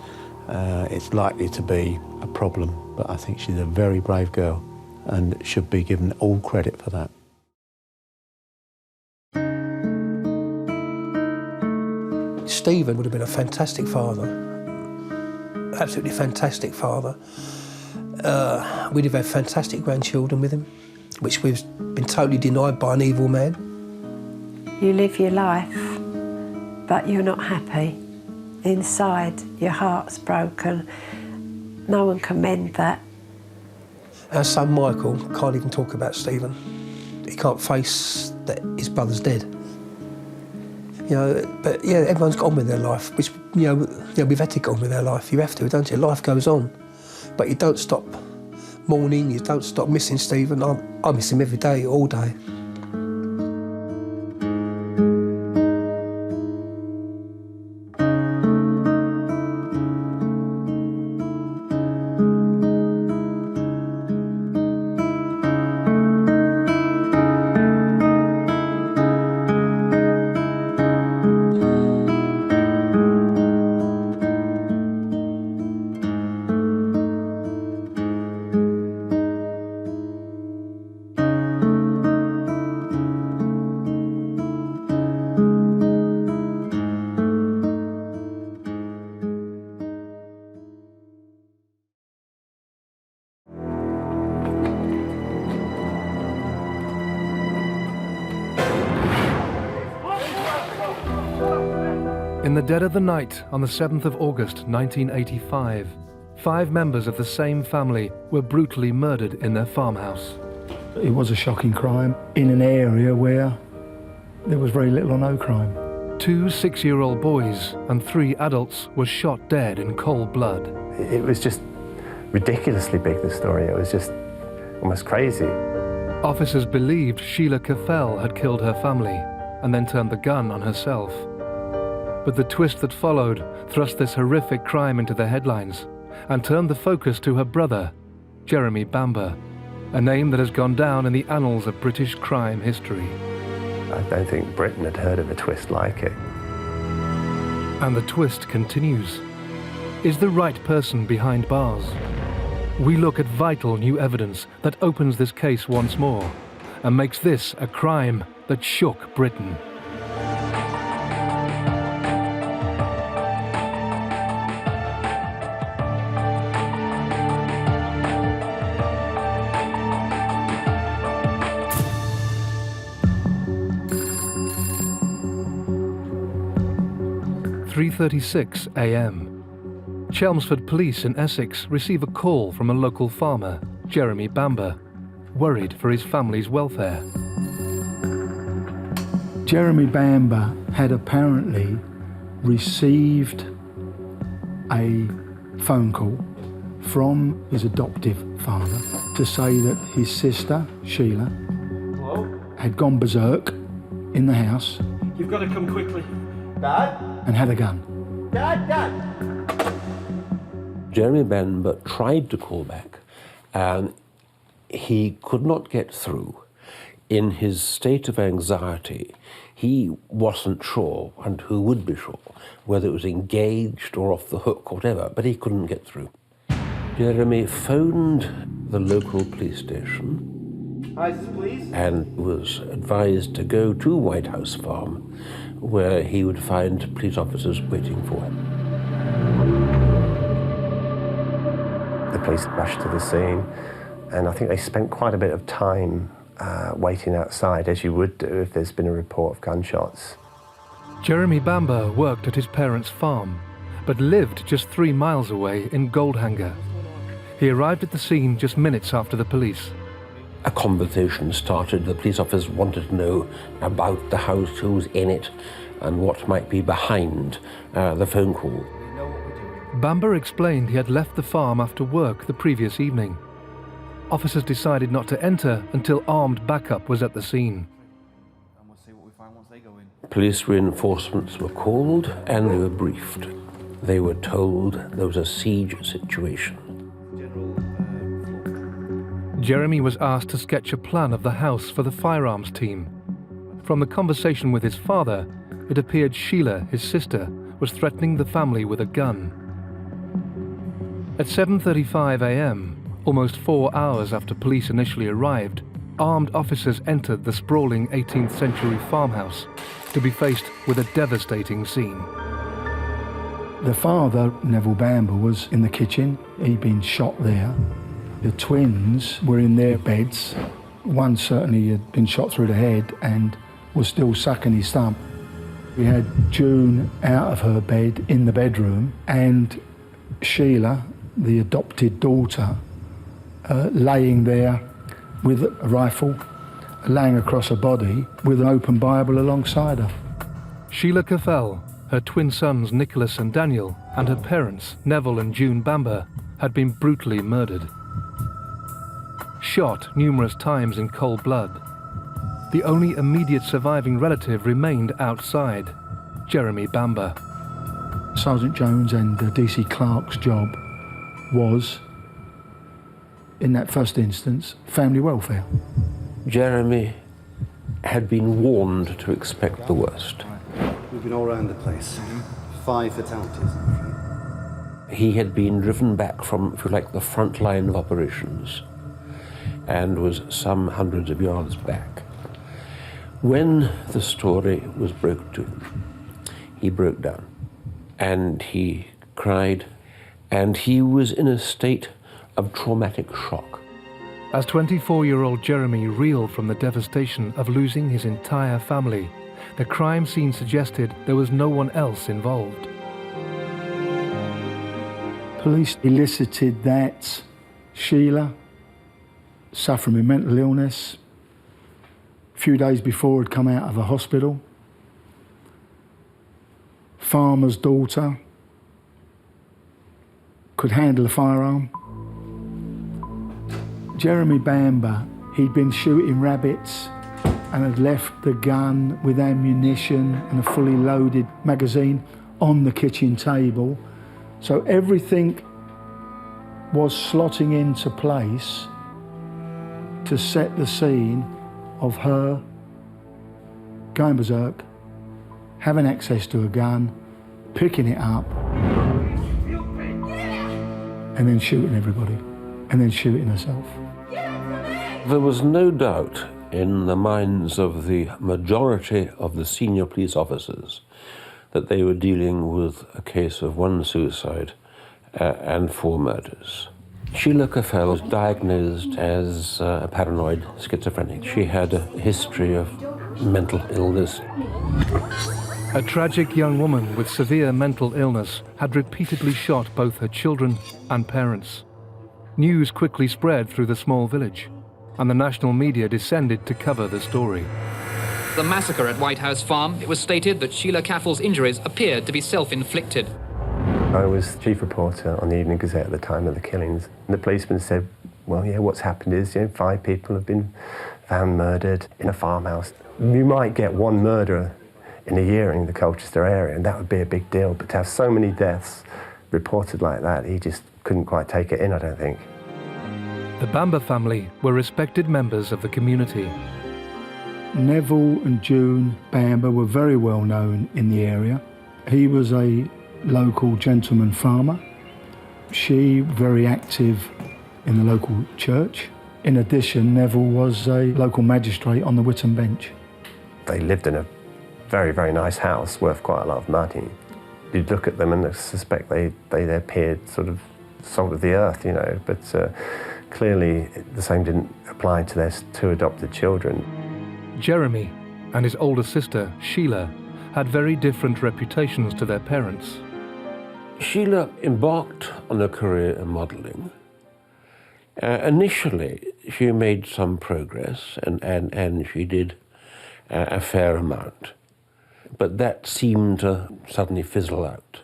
S5: it's likely to be a problem. But I think she's a very brave girl and should be given all credit for that.
S4: Stephen would have been a fantastic father, absolutely fantastic father. We'd have had fantastic grandchildren with him, which we've been totally denied by an evil man.
S3: You live your life, but you're not happy. Inside, your heart's broken. No one can mend that.
S4: Our son Michael can't even talk about Stephen. He can't face that his brother's dead. You know, but yeah, everyone's got on with their life, which, you know, we've had to get on with our life. You have to, don't you? Life goes on. But you don't stop mourning, you don't stop missing Stephen. I miss him every day, all day.
S1: In the dead of the night, on the 7th of August 1985, 5 members of the same family were brutally murdered in their farmhouse.
S12: It was a shocking crime in an area where there was very little or no crime.
S1: 2 6-year-old boys and 3 adults were shot dead in cold blood.
S13: It was just ridiculously big, the story. It was just almost crazy.
S1: Officers believed Sheila Caffell had killed her family and then turned the gun on herself. But the twist that followed thrust this horrific crime into the headlines and turned the focus to her brother, Jeremy Bamber, a name that has gone down in the annals of British crime history.
S13: I don't think Britain had heard of a twist like it.
S1: And the twist continues. Is the right person behind bars? We look at vital new evidence that opens this case once more and makes this a crime that shook Britain. "3:36 a.m. Chelmsford Police in Essex receive a call from a local farmer, Jeremy Bamber, worried for his family's welfare.
S12: Jeremy Bamber had apparently received a phone call from his adoptive father to say that his sister, Sheila, had gone berserk in the house.
S11: You've got to come quickly.
S8: Dad?
S12: And had a gun.
S8: Dad!
S14: Jeremy Bamber tried to call back and he could not get through. In his state of anxiety, he wasn't sure, and who would be sure, whether it was engaged or off the hook or whatever, but he couldn't get through. Jeremy phoned the local police station and was advised to go to White House Farm, where he would find police officers waiting for him.
S13: The police rushed to the scene, and I think they spent quite a bit of time waiting outside, as you would do if there's been a report of gunshots.
S1: Jeremy Bamber worked at his parents' farm, but lived just 3 miles away in Goldhanger. He arrived at the scene just minutes after the police.
S14: A conversation started. The police officers wanted to know about the house, who's in it, and what might be behind the phone call.
S1: Bamber explained he had left the farm after work the previous evening. Officers decided not to enter until armed backup was at the scene.
S14: Police reinforcements were called and they were briefed. They were told there was a siege situation.
S1: Jeremy was asked to sketch a plan of the house for the firearms team. From the conversation with his father, it appeared Sheila, his sister, was threatening the family with a gun. At 7:35 a.m., almost 4 hours after police initially arrived, armed officers entered the sprawling 18th century farmhouse to be faced with a devastating scene.
S12: The father, Neville Bamber, was in the kitchen. He'd been shot there. The twins were in their beds. One certainly had been shot through the head and was still sucking his thumb. We had June out of her bed in the bedroom, and Sheila, the adopted daughter, laying there with a rifle, laying across her body with an open Bible alongside her.
S1: Sheila Caffell, her twin sons Nicholas and Daniel, and her parents, Neville and June Bamber, had been brutally murdered. Shot numerous times in cold blood. The only immediate surviving relative remained outside, Jeremy Bamber.
S12: Sergeant Jones and DC Clark's job was, in that first instance, family welfare.
S14: Jeremy had been warned to expect the worst.
S8: We've been all around the place. 5 fatalities, I'm afraid.
S14: He had been driven back from, if you like, the front line of operations and was some hundreds of yards back. When the story was broken to him, he broke down and he cried, and he was in a state of traumatic shock.
S1: As 24-year-old Jeremy reeled from the devastation of losing his entire family, the crime scene suggested there was no one else involved.
S12: Police elicited that Sheila, suffering with mental illness, a few days before had come out of a hospital. Farmer's daughter could handle a firearm. Jeremy Bamber, he'd been shooting rabbits and had left the gun with ammunition and a fully loaded magazine on the kitchen table. So everything was slotting into place to set the scene of her going berserk, having access to a gun, picking it up, and then shooting everybody, and then shooting herself.
S14: There was no doubt in the minds of the majority of the senior police officers that they were dealing with a case of 1 suicide and 4 murders. Sheila Caffell was diagnosed as a paranoid schizophrenic. She had a history of mental illness.
S1: A tragic young woman with severe mental illness had repeatedly shot both her children and parents. News quickly spread through the small village, and the national media descended to cover the story.
S15: The massacre at White House Farm, it was stated that Sheila Caffell's injuries appeared to be self-inflicted.
S13: I was chief reporter on the Evening Gazette at the time of the killings. And the policeman said, well, yeah, what's happened is 5 people have been found murdered in a farmhouse. You might get 1 murder in a year in the Colchester area, and that would be a big deal. But to have so many deaths reported like that, he just couldn't quite take it in, I don't think.
S1: The Bamber family were respected members of the community.
S12: Neville and June Bamber were very well known in the area. He was a local gentleman farmer. She very active in the local church. In addition, Neville was a local magistrate on the Witton bench.
S13: They lived in a very, very nice house worth quite a lot of money. You'd look at them and suspect they appeared sort of salt of the earth, but clearly the same didn't apply to their 2 adopted children.
S1: Jeremy and his older sister, Sheila, had very different reputations to their parents.
S14: Sheila embarked on a career in modelling. Initially, she made some progress, and she did a fair amount. But that seemed to suddenly fizzle out.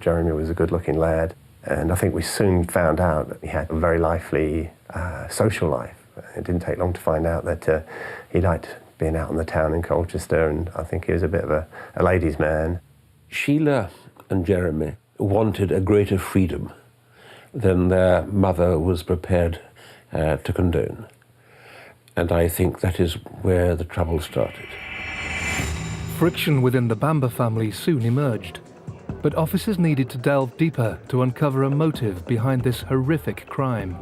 S13: Jeremy was a good-looking lad, and I think we soon found out that he had a very lively social life. It didn't take long to find out that he liked being out in the town in Colchester, and I think he was a bit of a ladies' man.
S14: Sheila and Jeremy wanted a greater freedom than their mother was prepared to condone. And I think that is where the trouble started.
S1: Friction within the Bamber family soon emerged, but officers needed to delve deeper to uncover a motive behind this horrific crime.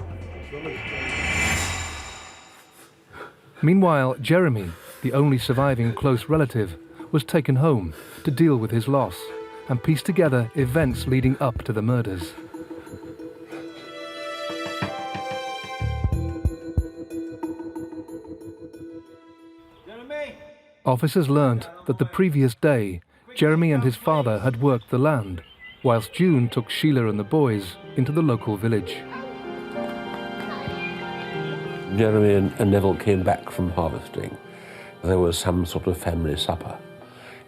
S1: Meanwhile, Jeremy, the only surviving close relative, was taken home to deal with his loss and piece together events leading up to the murders. Officers learnt that the previous day, Jeremy and his father had worked the land, whilst June took Sheila and the boys into the local village.
S14: Jeremy and Neville came back from harvesting. There was some sort of family supper,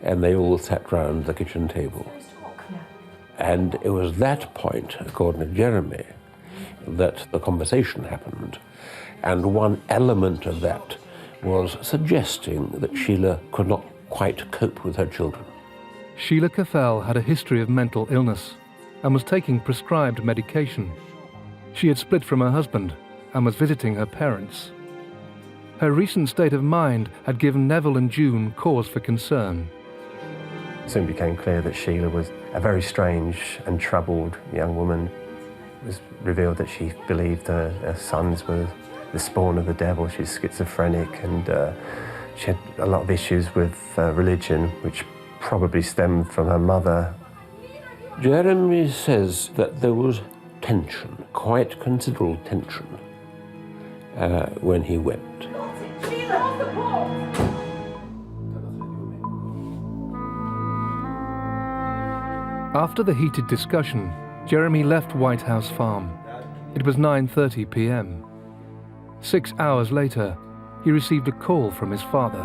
S14: and they all sat round the kitchen table. And it was that point, according to Jeremy, that the conversation happened. And one element of that was suggesting that Sheila could not quite cope with her children.
S1: Sheila Caffel had a history of mental illness and was taking prescribed medication. She had split from her husband and was visiting her parents. Her recent state of mind had given Neville and June cause for concern.
S13: It soon became clear that Sheila was a very strange and troubled young woman. It was revealed that she believed her sons were the spawn of the devil. She's schizophrenic, and she had a lot of issues with religion, which probably stemmed from her mother.
S14: Jeremy says that there was tension, quite considerable tension, when he wept.
S1: After the heated discussion, Jeremy left White House Farm. It was 9:30 p.m. 6 hours later, he received a call from his father.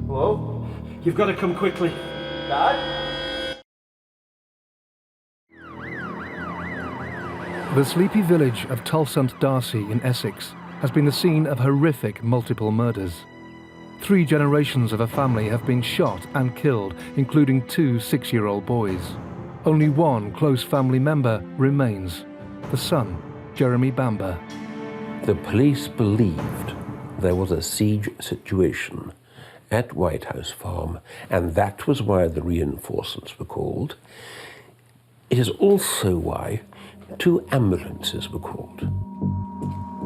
S11: Hello? You've got to come quickly. Dad?
S1: The sleepy village of Tulsunt Darcy in Essex has been the scene of horrific multiple murders. 3 generations of a family have been shot and killed, including 2 6-year-old boys. Only one close family member remains, the son, Jeremy Bamber.
S14: The police believed there was a siege situation at White House Farm, and that was why the reinforcements were called. It is also why 2 ambulances were called.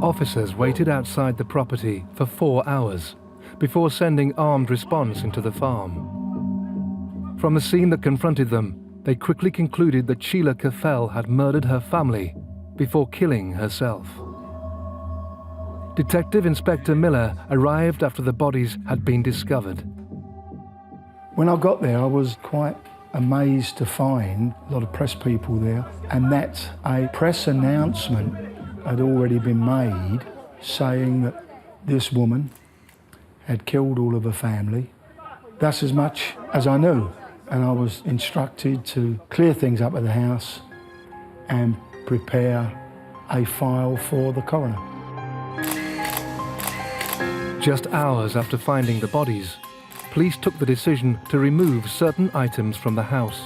S1: Officers waited outside the property for 4 hours before sending armed response into the farm. From the scene that confronted them, they quickly concluded that Sheila Caffel had murdered her family before killing herself. Detective Inspector Miller arrived after the bodies had been discovered.
S12: When I got there, I was quite amazed to find a lot of press people there, and that a press announcement had already been made saying that this woman had killed all of her family. That's as much as I knew, and I was instructed to clear things up at the house and prepare a file for the coroner.
S1: Just hours after finding the bodies, police took the decision to remove certain items from the house.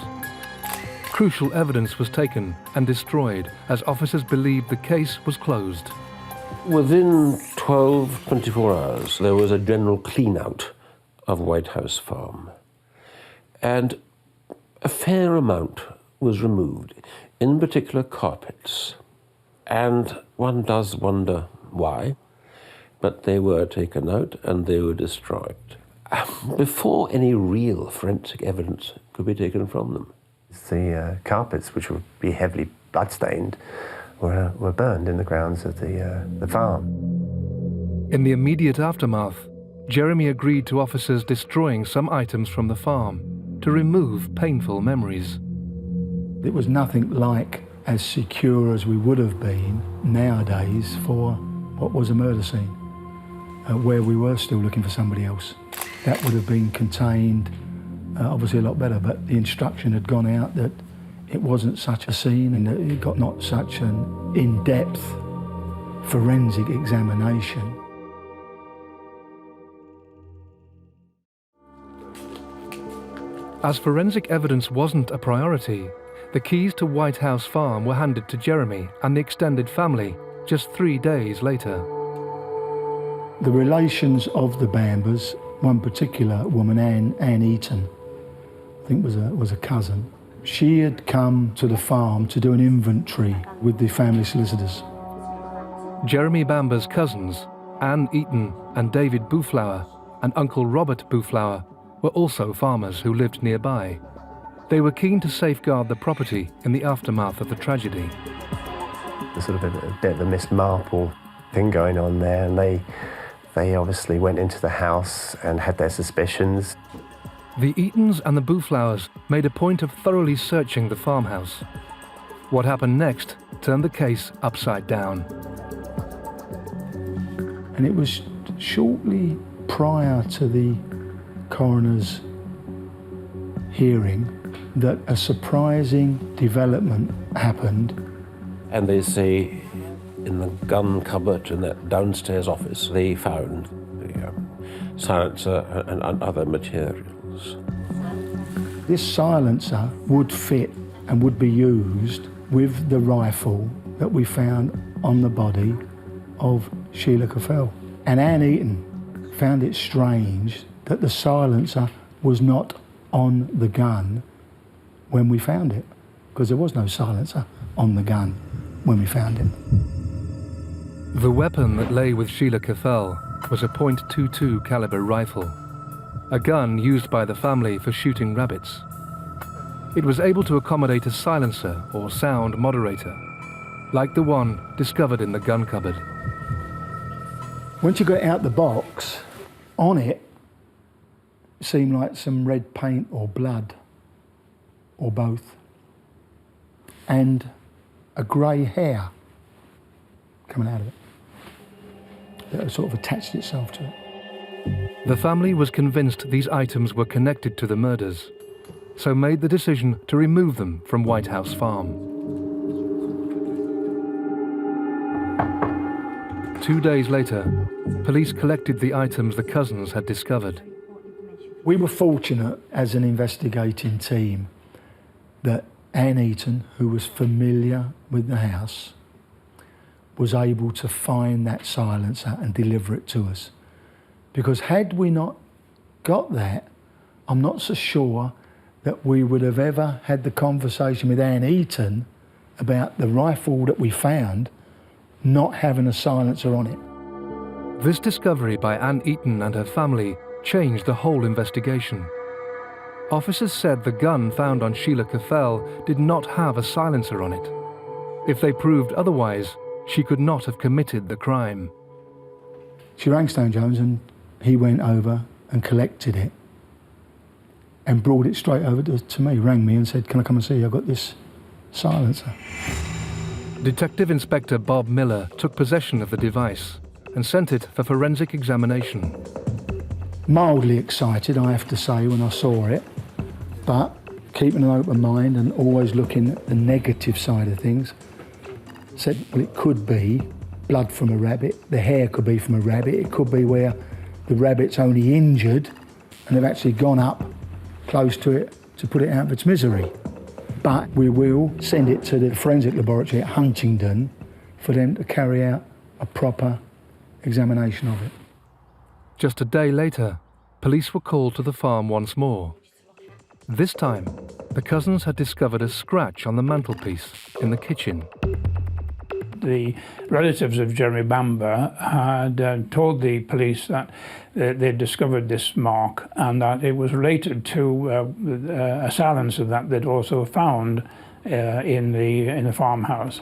S1: Crucial evidence was taken and destroyed as officers believed the case was closed.
S14: Within 24 hours, there was a general clean-out of White House Farm. And a fair amount was removed, in particular carpets. And one does wonder why, but they were taken out and they were destroyed before any real forensic evidence could be taken from them.
S13: The carpets, which would be heavily bloodstained, were burned in the grounds of the farm.
S1: In the immediate aftermath, Jeremy agreed to officers destroying some items from the farm to remove painful memories.
S12: It was nothing like as secure as we would have been nowadays for what was a murder scene. where we were still looking for somebody else. That would have been contained obviously a lot better, but the instruction had gone out that it wasn't such a scene and that it got not such an in-depth forensic examination.
S1: As forensic evidence wasn't a priority, the keys to White House Farm were handed to Jeremy and the extended family just 3 days later.
S12: The relations of the Bambers, one particular woman, Anne Eaton, I think was a cousin, she had come to the farm to do an inventory with the family solicitors.
S1: Jeremy Bamber's cousins, Anne Eaton and David Buflower, and Uncle Robert Buflower, were also farmers who lived nearby. They were keen to safeguard the property in the aftermath of the tragedy.
S13: There's sort of a bit of a Miss Marple thing going on there, and they obviously went into the house and had their suspicions.
S1: The Eatons and the Buflowers made a point of thoroughly searching the farmhouse. What happened next turned the case upside down.
S12: And it was shortly prior to the coroner's hearing that a surprising development happened.
S14: And they say in the gun cupboard in that downstairs office, they found the silencer and other materials.
S12: This silencer would fit and would be used with the rifle that we found on the body of Sheila Caffell. And Anne Eaton found it strange that the silencer was not on the gun when we found it, because there was no silencer on the gun when we found it.
S1: The weapon that lay with Sheila Caffell was a .22 caliber rifle, a gun used by the family for shooting rabbits. It was able to accommodate a silencer or sound moderator, like the one discovered in the gun cupboard.
S12: Once you got it out the box, on it seemed like some red paint or blood, or both, and a grey hair coming out of it that sort of attached itself to it.
S1: The family was convinced these items were connected to the murders, so made the decision to remove them from White House Farm. 2 days later, police collected the items the cousins had discovered.
S12: We were fortunate as an investigating team that Anne Eaton, who was familiar with the house, was able to find that silencer and deliver it to us. Because had we not got that, I'm not so sure that we would have ever had the conversation with Anne Eaton about the rifle that we found not having a silencer on it.
S1: This discovery by Anne Eaton and her family changed the whole investigation. Officers said the gun found on Sheila Caffell did not have a silencer on it. If they proved otherwise, she could not have committed the crime.
S12: She rang Stone Jones and he went over and collected it and brought it straight over to me, rang me and said, "Can I come and see you? I've got this silencer."
S1: Detective Inspector Bob Miller took possession of the device and sent it for forensic examination.
S12: Mildly excited, I have to say, when I saw it, but keeping an open mind and always looking at the negative side of things. Said, well, it could be blood from a rabbit, the hair could be from a rabbit, it could be where the rabbit's only injured and they've actually gone up close to it to put it out of its misery. But we will send it to the forensic laboratory at Huntingdon for them to carry out a proper examination of it.
S1: Just a day later, police were called to the farm once more. This time, the cousins had discovered a scratch on the mantelpiece in the kitchen.
S16: The relatives of Jeremy Bamber had told the police that they'd discovered this mark and that it was related to a silencer that they'd also found in the farmhouse.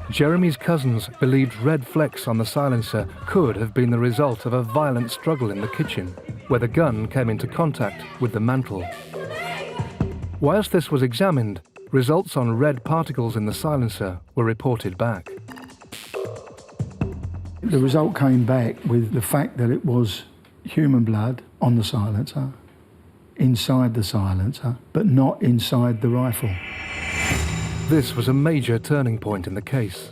S1: Jeremy's cousins believed red flecks on the silencer could have been the result of a violent struggle in the kitchen, where the gun came into contact with the mantel. Whilst this was examined, results on red particles in the silencer were reported back.
S12: The result came back with the fact that it was human blood on the silencer, inside the silencer, but not inside the rifle.
S1: This was a major turning point in the case.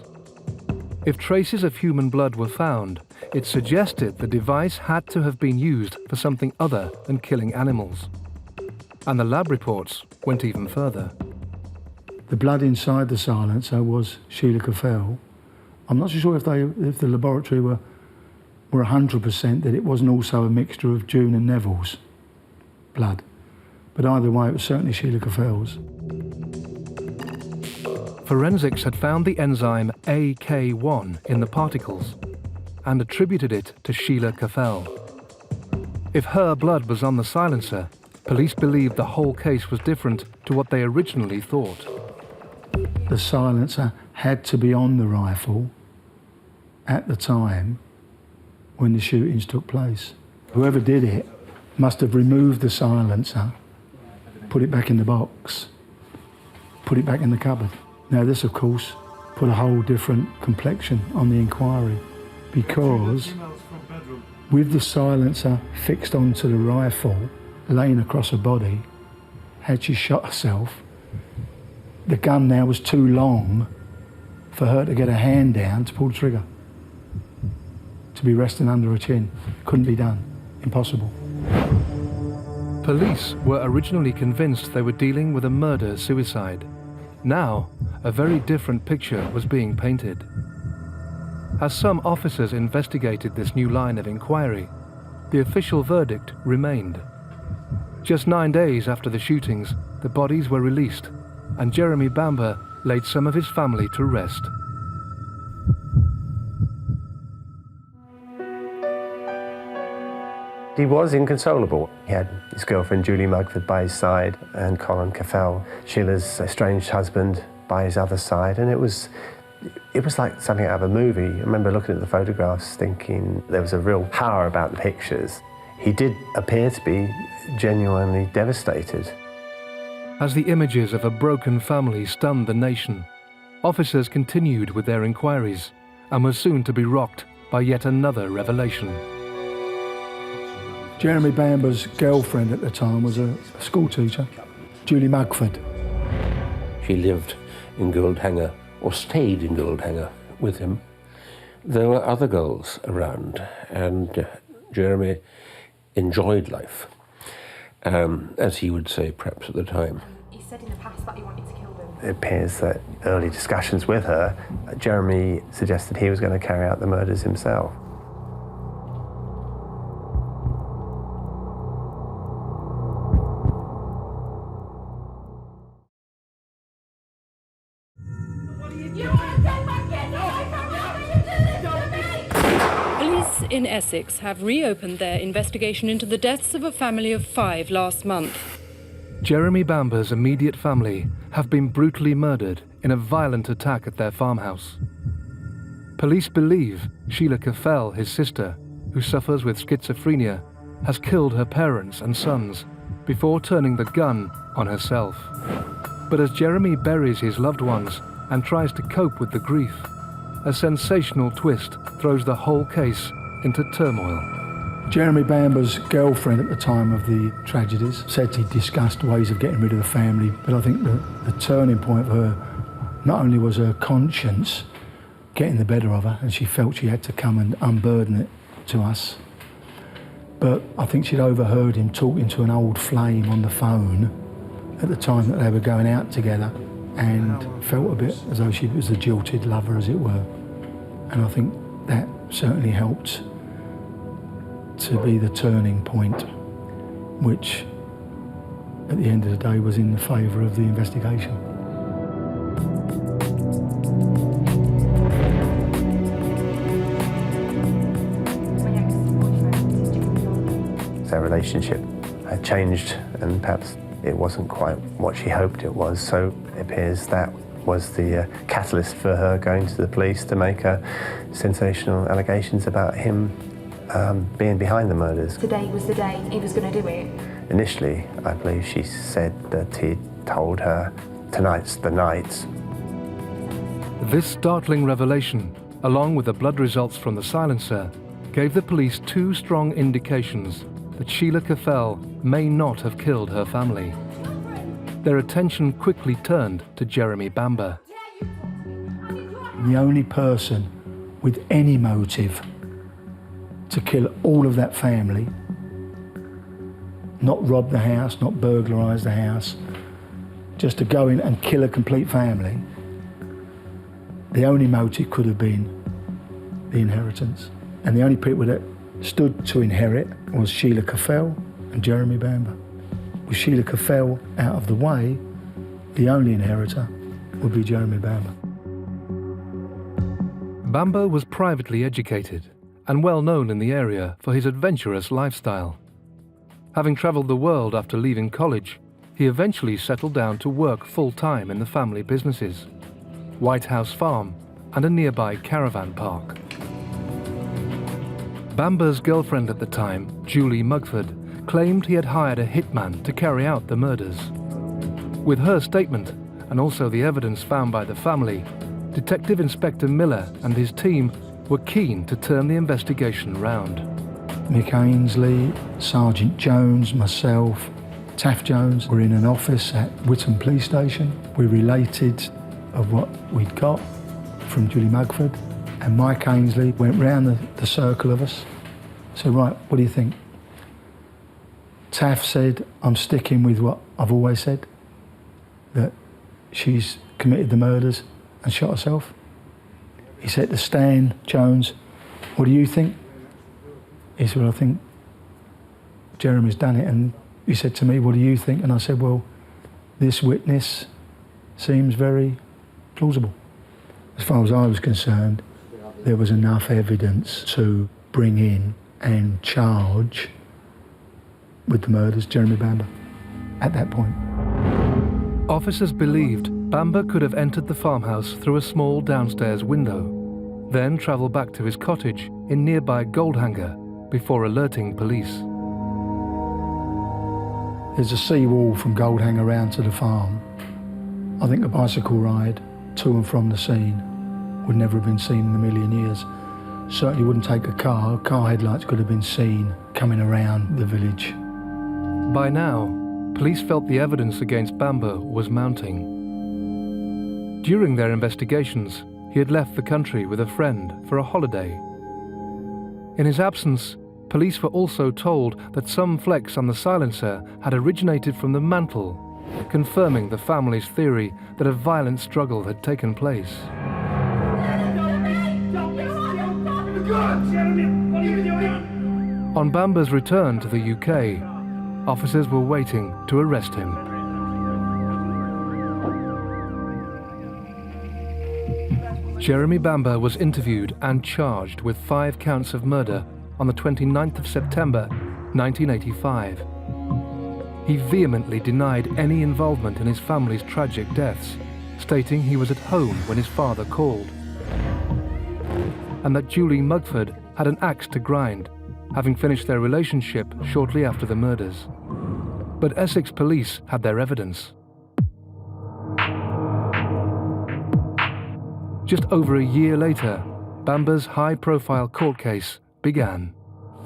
S1: If traces of human blood were found, it suggested the device had to have been used for something other than killing animals. And the lab reports went even further.
S12: The blood inside the silencer was Sheila Caffell. I'm not so sure if the laboratory were 100% that it wasn't also a mixture of June and Neville's blood. But either way, it was certainly Sheila Caffell's.
S1: Forensics had found the enzyme AK1 in the particles and attributed it to Sheila Caffell. If her blood was on the silencer, police believed the whole case was different to what they originally thought.
S12: The silencer had to be on the rifle at the time when the shootings took place. Whoever did it must have removed the silencer, put it back in the box, put it back in the cupboard. Now this, of course, put a whole different complexion on the inquiry, because with the silencer fixed onto the rifle, laying across her body, had she shot herself, the gun now was too long for her to get her hand down to pull the trigger, to be resting under her chin. Couldn't be done. Impossible.
S1: Police were originally convinced they were dealing with a murder-suicide. Now, a very different picture was being painted. As some officers investigated this new line of inquiry, the official verdict remained. Just 9 days after the shootings, the bodies were released, and Jeremy Bamber laid some of his family to rest.
S13: He was inconsolable. He had his girlfriend Julie Mugford by his side and Colin Caffell, Sheila's estranged husband, by his other side, and it was like something out of a movie. I remember looking at the photographs thinking there was a real power about the pictures. He did appear to be genuinely devastated.
S1: As the images of a broken family stunned the nation, officers continued with their inquiries and were soon to be rocked by yet another revelation.
S12: Jeremy Bamber's girlfriend at the time was a school teacher, Julie Mugford.
S14: She lived in Goldhanger, or stayed in Goldhanger with him. There were other girls around, and Jeremy enjoyed life, as he would say perhaps at the time.
S17: He said in the past that he wanted to kill them.
S13: It appears that early discussions with her, Jeremy suggested he was going to carry out the murders himself.
S18: Police in Essex have reopened their investigation into the deaths of a family of 5 last month.
S1: Jeremy Bamber's immediate family have been brutally murdered in a violent attack at their farmhouse. Police believe Sheila Caffell, his sister, who suffers with schizophrenia, has killed her parents and sons before turning the gun on herself. But as Jeremy buries his loved ones and tries to cope with the grief, a sensational twist throws the whole case into turmoil.
S12: Jeremy Bamber's girlfriend at the time of the tragedies said he discussed ways of getting rid of the family, but I think the turning point for her not only was her conscience getting the better of her, and she felt she had to come and unburden it to us, but I think she'd overheard him talking to an old flame on the phone at the time that they were going out together, and felt a bit as though she was a jilted lover, as it were. And I think that certainly helped to be the turning point, which at the end of the day was in the favour of the investigation.
S13: Their relationship had changed, and perhaps it wasn't quite what she hoped it was, so it appears that was the catalyst for her going to the police to make sensational allegations about him being behind the murders.
S17: Today was the day he was going to do it.
S13: Initially, I believe she said that he told her, "Tonight's the night."
S1: This startling revelation along with the blood results from the silencer, gave the police two strong indications that Sheila Caffel may not have killed her family. Their attention quickly turned to Jeremy Bamber.
S12: The only person with any motive to kill all of that family, not rob the house, not burglarise the house, just to go in and kill a complete family, the only motive could have been the inheritance. And the only people that stood to inherit was Sheila Caffel and Jeremy Bamber. With Sheila Caffel out of the way, the only inheritor would be Jeremy Bamber.
S1: Bamber was privately educated and well known in the area for his adventurous lifestyle. Having travelled the world after leaving college, he eventually settled down to work full-time in the family businesses, White House Farm and a nearby caravan park. Bamber's girlfriend at the time, Julie Mugford, claimed he had hired a hitman to carry out the murders. With her statement, and also the evidence found by the family, Detective Inspector Miller and his team were keen to turn the investigation round.
S12: Mick Ainsley, Sergeant Jones, myself, Taff Jones were in an office at Witham Police Station. We related of what we'd got from Julie Mugford, and Mike Ainsley went round the circle of us. Said, right, what do you think? Taff said, I'm sticking with what I've always said, that she's committed the murders and shot herself. He said to Stan Jones, what do you think? He said, well, I think Jeremy's done it. And he said to me, what do you think? And I said, well, this witness seems very plausible. As far as I was concerned, there was enough evidence to bring in and charge with the murders Jeremy Bamber at that point.
S1: Officers believed Bamber could have entered the farmhouse through a small downstairs window, then travelled back to his cottage in nearby Goldhanger before alerting police.
S12: There's a seawall from Goldhanger round to the farm. I think a bicycle ride to and from the scene would never have been seen in a million years. Certainly wouldn't take a car. Car headlights could have been seen coming around the village.
S1: By now, police felt the evidence against Bamber was mounting. During their investigations, he had left the country with a friend for a holiday. In his absence, police were also told that some flecks on the silencer had originated from the mantel, confirming the family's theory that a violent struggle had taken place. On Bamber's return to the UK, officers were waiting to arrest him. Jeremy Bamber was interviewed and charged with 5 counts of murder on the 29th of September, 1985. He vehemently denied any involvement in his family's tragic deaths, stating he was at home when his father called, and that Julie Mugford had an axe to grind, having finished their relationship shortly after the murders. But Essex police had their evidence. Just over a year later, Bamber's high-profile court case began.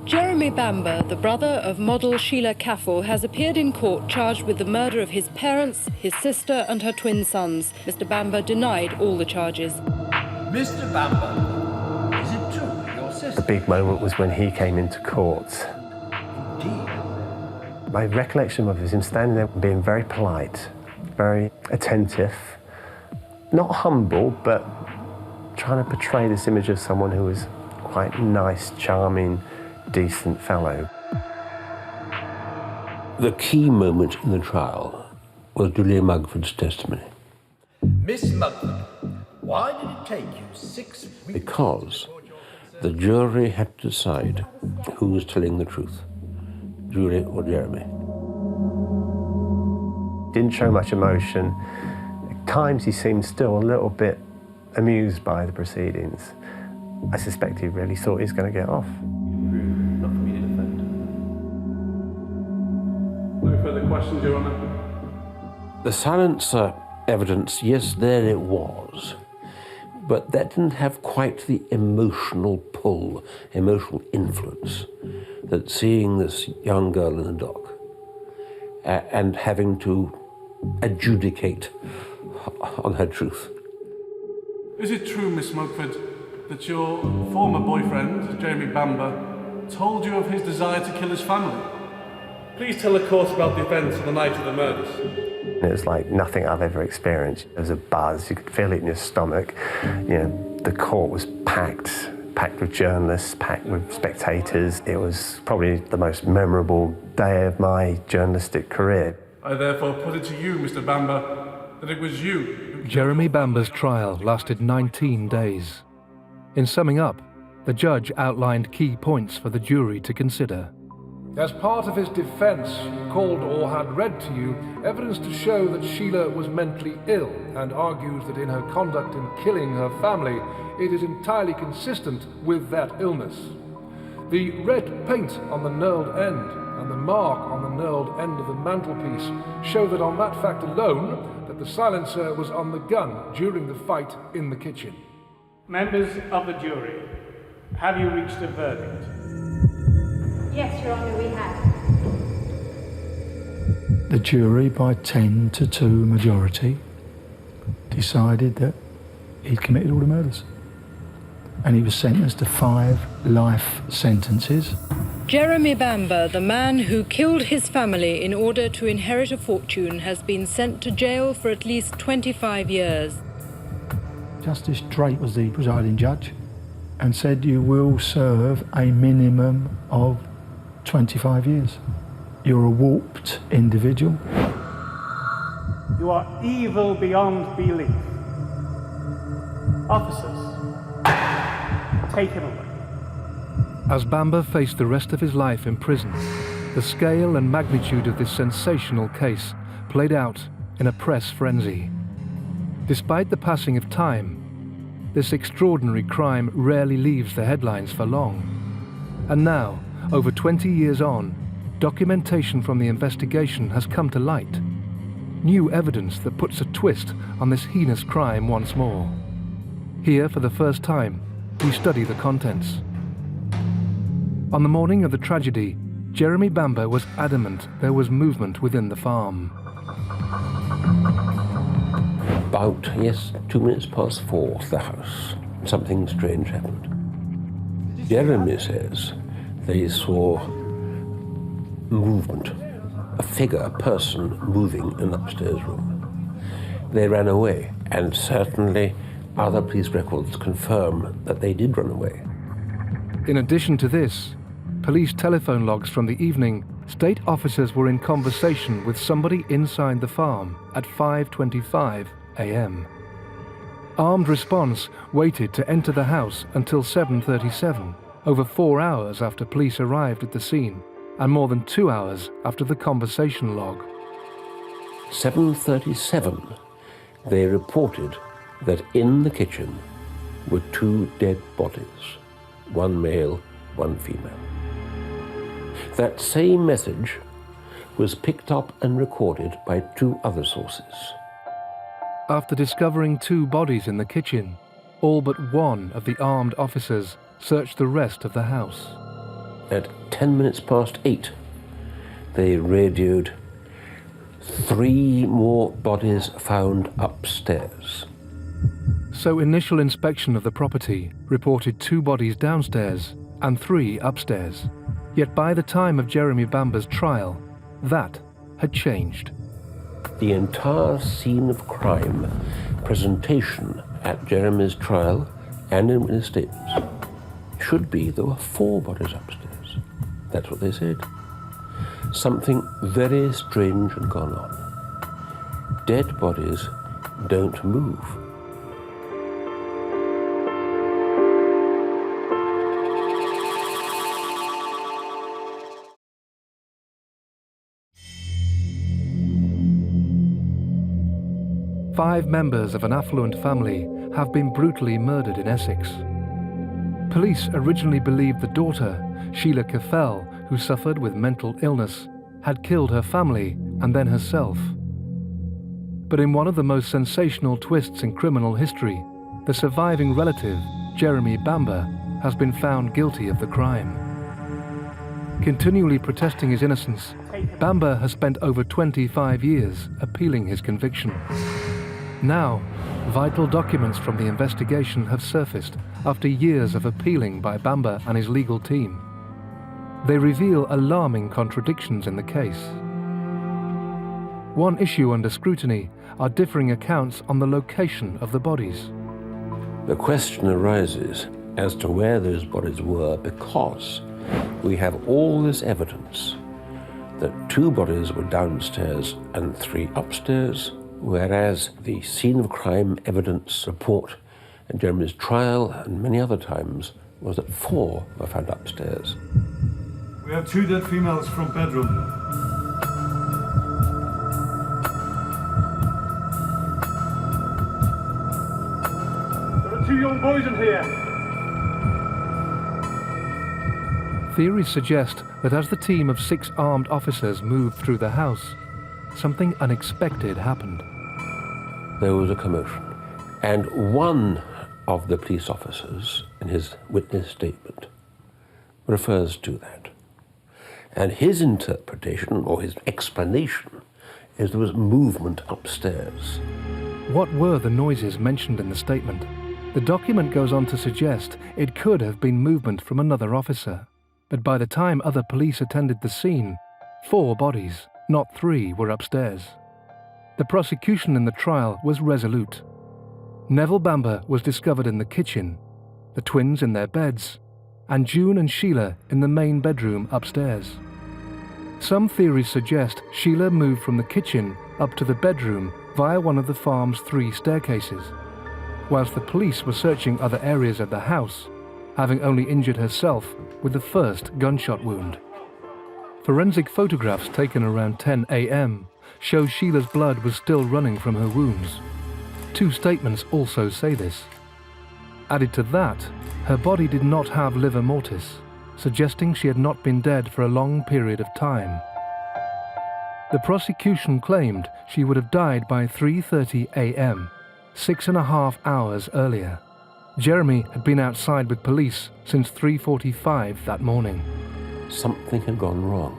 S18: Jeremy Bamber, the brother of model Sheila Caffel, has appeared in court charged with the murder of his parents, his sister and her twin sons. Mr. Bamber denied all the charges.
S8: Mr. Bamber, is it true your sister?
S13: The big moment was when he came into court.
S8: Indeed.
S13: My recollection of him standing there being very polite, very attentive, not humble, but trying to portray this image of someone who was quite nice, charming, decent fellow.
S14: The key moment in the trial was Julia Mugford's testimony.
S8: Miss Mugford, why did it take you 6 weeks?
S14: Because the jury had to decide who was telling the truth, Julia or Jeremy.
S13: Didn't show much emotion. At times he seemed still a little bit amused by the proceedings. I suspect he really thought he was going to get off.
S9: Not for me to defend. No further questions, Your Honour?
S14: The silencer evidence, yes, there it was. but that didn't have quite the emotional pull, emotional influence that seeing this young girl in the dock and having to adjudicate on her truth.
S19: Is it true, Miss Smokeford, that your former boyfriend, Jeremy Bamber, told you of his desire to kill his family? Please tell the court about the events on the night of the murders.
S13: It was like nothing I've ever experienced. There was a buzz, you could feel it in your stomach. You know, the court was packed with journalists, packed with spectators. It was probably the most memorable day of my journalistic career.
S19: I therefore put it to you, Mr. Bamber, that it was you.
S1: Jeremy Bamber's trial lasted 19 days. In summing up, the judge outlined key points for the jury to consider.
S20: As part of his defence, he called or had read to you evidence to show that Sheila was mentally ill and argues that in her conduct in killing her family, it is entirely consistent with that illness. The red paint on the knurled end and the mark on the knurled end of the mantelpiece show that on that fact alone, that the silencer was on the gun during the fight in the kitchen.
S11: Members of the jury, have you reached a verdict?
S17: Yes, Your Honour, we have.
S12: The jury, by 10 to 2 majority, decided that he'd committed all the murders. And he was sentenced to 5 life sentences.
S18: Jeremy Bamber, the man who killed his family in order to inherit a fortune, has been sent to jail for at least 25 years.
S12: Justice Drake was the presiding judge and said you will serve a minimum of 25 years. You're a warped individual.
S11: You are evil beyond belief. Officers, take him away.
S1: As Bamber faced the rest of his life in prison, the scale and magnitude of this sensational case played out in a press frenzy. Despite the passing of time, this extraordinary crime rarely leaves the headlines for long. And now, over 20 years on, documentation from the investigation has come to light. New evidence that puts a twist on this heinous crime once more. Here, for the first time, we study the contents. On the morning of the tragedy, Jeremy Bamber was adamant there was movement within the farm.
S14: About, 2 minutes past 4, the house. Something strange happened. Jeremy says they saw movement, a figure, a person moving in an upstairs room. They ran away, and certainly other police records confirm that they did run away.
S1: In addition to this, police telephone logs from the evening state officers were in conversation with somebody inside the farm at 5:25 a.m. Armed response waited to enter the house until 7:37, over 4 hours after police arrived at the scene, and more than 2 hours after the conversation log.
S14: 7:37, they reported that in the kitchen were 2 dead bodies, 1 male, 1 female. That same message was picked up and recorded by 2 other sources.
S1: After discovering 2 bodies in the kitchen, all but one of the armed officers searched the rest of the house.
S14: At 10 minutes past 8, they radioed 3 more bodies found upstairs.
S1: So initial inspection of the property reported 2 bodies downstairs and 3 upstairs. Yet by the time of Jeremy Bamber's trial, that had changed.
S14: The entire scene of crime presentation at Jeremy's trial and in witness statements should be there were 4 bodies upstairs. That's what they said. Something very strange had gone on. Dead bodies don't move.
S1: Five members of an affluent family have been brutally murdered in Essex. Police originally believed the daughter, Sheila Caffel, who suffered with mental illness, had killed her family and then herself. But in one of the most sensational twists in criminal history, the surviving relative, Jeremy Bamber, has been found guilty of the crime. Continually protesting his innocence, Bamber has spent over 25 years appealing his conviction. Now, vital documents from the investigation have surfaced after years of appealing by Bamber and his legal team. They reveal alarming contradictions in the case. One issue under scrutiny are differing accounts on the location of the bodies.
S14: The question arises as to where those bodies were because we have all this evidence that 2 bodies were downstairs and 3 upstairs, whereas the scene of crime evidence report in Jeremy's trial and many other times was that 4 were found upstairs.
S19: We have 2 dead females from bedroom. There are 2 young boys in here.
S1: Theories suggest that as the team of 6 armed officers moved through the house, something unexpected happened.
S14: There was a commotion, and one of the police officers, in his witness statement, refers to that. And his interpretation, or his explanation, is there was movement upstairs.
S1: What were the noises mentioned in the statement? The document goes on to suggest it could have been movement from another officer. But by the time other police attended the scene, 4 bodies, not 3, were upstairs. The prosecution in the trial was resolute. Neville Bamber was discovered in the kitchen, the twins in their beds, and June and Sheila in the main bedroom upstairs. Some theories suggest Sheila moved from the kitchen up to the bedroom via one of the farm's 3 staircases, whilst the police were searching other areas of the house, having only injured herself with the first gunshot wound. Forensic photographs taken around 10 a.m. show Sheila's blood was still running from her wounds. 2 statements also say this. Added to that, her body did not have livor mortis, suggesting she had not been dead for a long period of time. The prosecution claimed she would have died by 3:30 a.m., 6.5 hours earlier. Jeremy had been outside with police since 3:45 that morning.
S14: Something had gone wrong.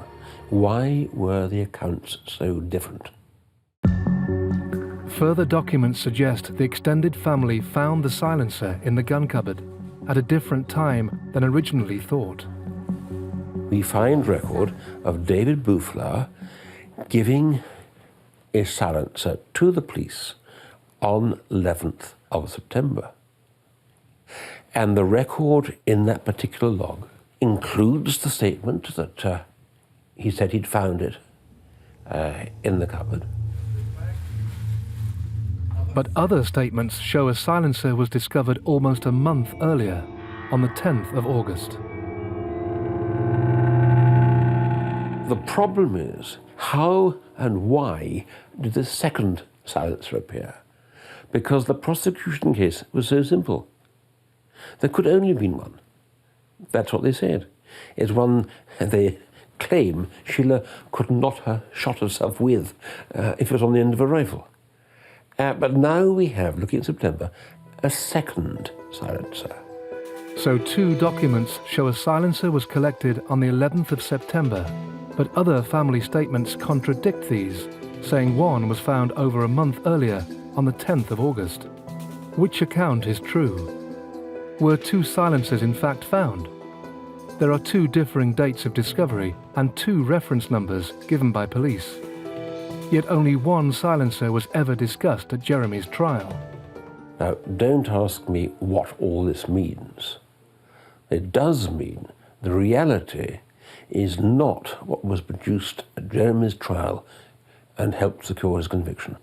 S14: Why were the accounts so different?
S1: Further documents suggest the extended family found the silencer in the gun cupboard at a different time than originally thought.
S14: We find record of David Boufflard giving a silencer to the police on 11th of September. And the record in that particular log includes the statement that he said he'd found it in the cupboard.
S1: But other statements show a silencer was discovered almost a month earlier, on the 10th of August.
S14: The problem is, how and why did the second silencer appear? Because the prosecution case was so simple. There could only have been one. That's what they said. It's one they claim Sheila could not have shot herself with if it was on the end of a rifle. But now we have, looking at September, a second silencer.
S1: So 2 documents show a silencer was collected on the 11th of September, but other family statements contradict these, saying one was found over a month earlier on the 10th of August. Which account is true? Were 2 silencers in fact found? There are 2 differing dates of discovery and 2 reference numbers given by police. Yet only one silencer was ever discussed at Jeremy's trial.
S14: Now, don't ask me what all this means. It does mean the reality is not what was produced at Jeremy's trial and helped secure his conviction.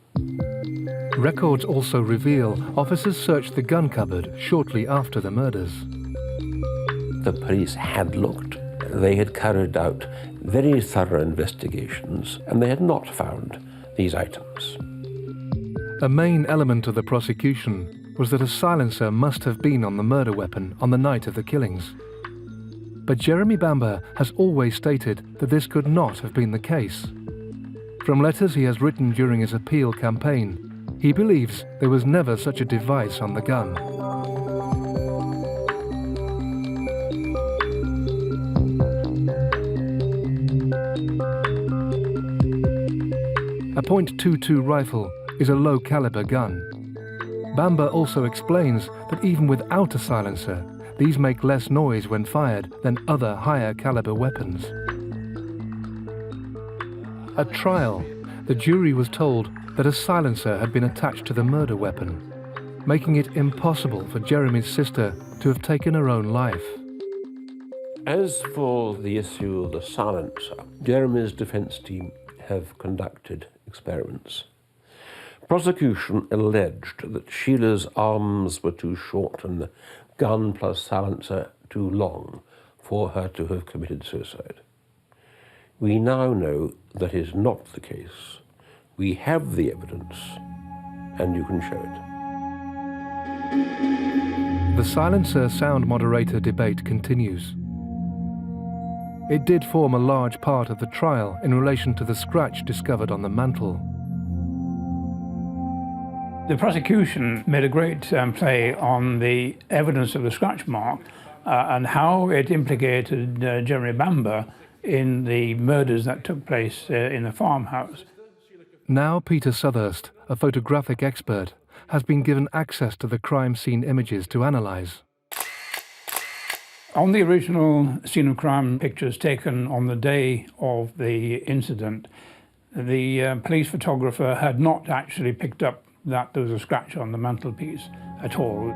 S1: Records also reveal officers searched the gun cupboard shortly after the murders.
S14: The police had looked. They had carried out very thorough investigations, and they had not found these items.
S1: A main element of the prosecution was that a silencer must have been on the murder weapon on the night of the killings. But Jeremy Bamber has always stated that this could not have been the case. From letters he has written during his appeal campaign, He believes there was never such a device on the gun. A .22 rifle is a low-caliber gun. Bamber also explains that even without a silencer, these make less noise when fired than other higher-caliber weapons. At trial, the jury was told that a silencer had been attached to the murder weapon, making it impossible for Jeremy's sister to have taken her own life.
S14: As for the issue of the silencer, Jeremy's defence team have conducted experiments. Prosecution alleged that Sheila's arms were too short and the gun plus silencer too long for her to have committed suicide. We now know that is not the case. We have the evidence, and you can show it.
S1: The silencer sound moderator debate continues. It did form a large part of the trial in relation to the scratch discovered on the mantel.
S16: The prosecution made a great play on the evidence of the scratch mark and how it implicated Jeremy Bamber in the murders that took place in the farmhouse.
S1: Now Peter Southurst, a photographic expert, has been given access to the crime scene images to analyse.
S16: On the original scene of crime pictures taken on the day of the incident, the police photographer had not actually picked up that there was a scratch on the mantelpiece at all.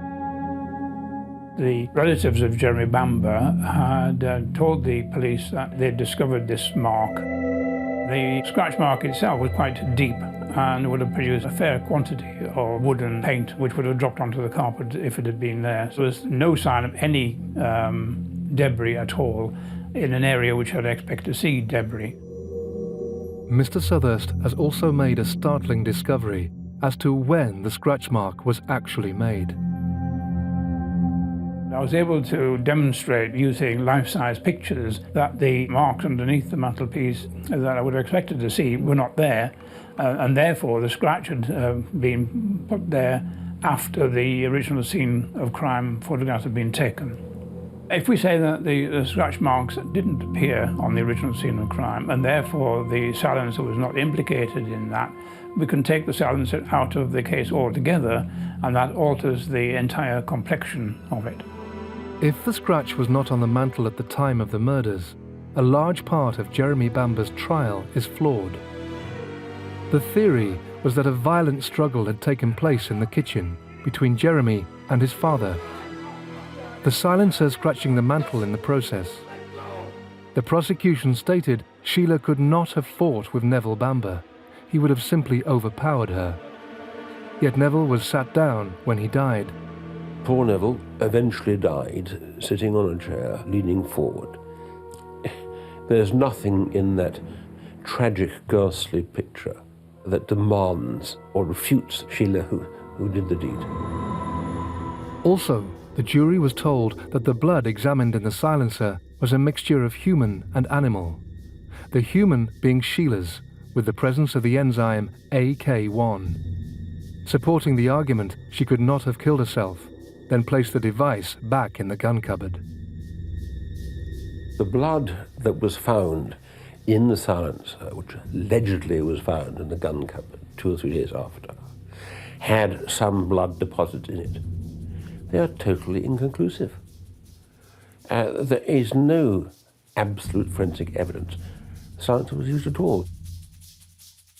S16: The relatives of Jeremy Bamber had told the police that they'd discovered this mark. The scratch mark itself was quite deep and would have produced a fair quantity of wood and paint which would have dropped onto the carpet if it had been there. So there was no sign of any debris at all in an area which I'd expect to see debris.
S1: Mr. Southurst has also made a startling discovery as to when the scratch mark was actually made.
S16: I was able to demonstrate using life-size pictures that the marks underneath the mantelpiece that I would have expected to see were not there, and therefore the scratch had been put there after the original scene of crime photographs had been taken. If we say that the scratch marks didn't appear on the original scene of crime, and therefore the silencer was not implicated in that, we can take the silencer out of the case altogether, and that alters the entire complexion of it.
S1: If the scratch was not on the mantel at the time of the murders, a large part of Jeremy Bamber's trial is flawed. The theory was that a violent struggle had taken place in the kitchen between Jeremy and his father, the silencer scratching the mantel in the process. The prosecution stated Sheila could not have fought with Neville Bamber. He would have simply overpowered her. Yet Neville was sat down when he died.
S14: Poor Neville eventually died sitting on a chair, leaning forward. There's nothing in that tragic, ghastly picture that demands or refutes Sheila who did the deed.
S1: Also, the jury was told that the blood examined in the silencer was a mixture of human and animal, the human being Sheila's, with the presence of the enzyme AK1, supporting the argument she could not have killed herself, then placed the device back in the gun cupboard.
S14: The blood that was found in the silencer, which allegedly was found in the gun cupboard 2 or 3 days after, had some blood deposit in it. They are totally inconclusive. There is no absolute forensic evidence the silencer was used at all.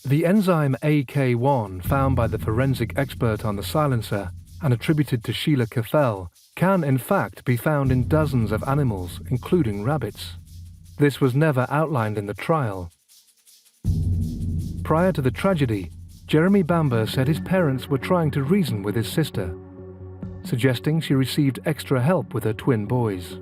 S1: The enzyme AK1 found by the forensic expert on the silencer and attributed to Sheila Cathell can in fact be found in dozens of animals, including rabbits. This was never outlined in the trial. Prior to the tragedy, Jeremy Bamber said his parents were trying to reason with his sister, suggesting she received extra help with her twin boys.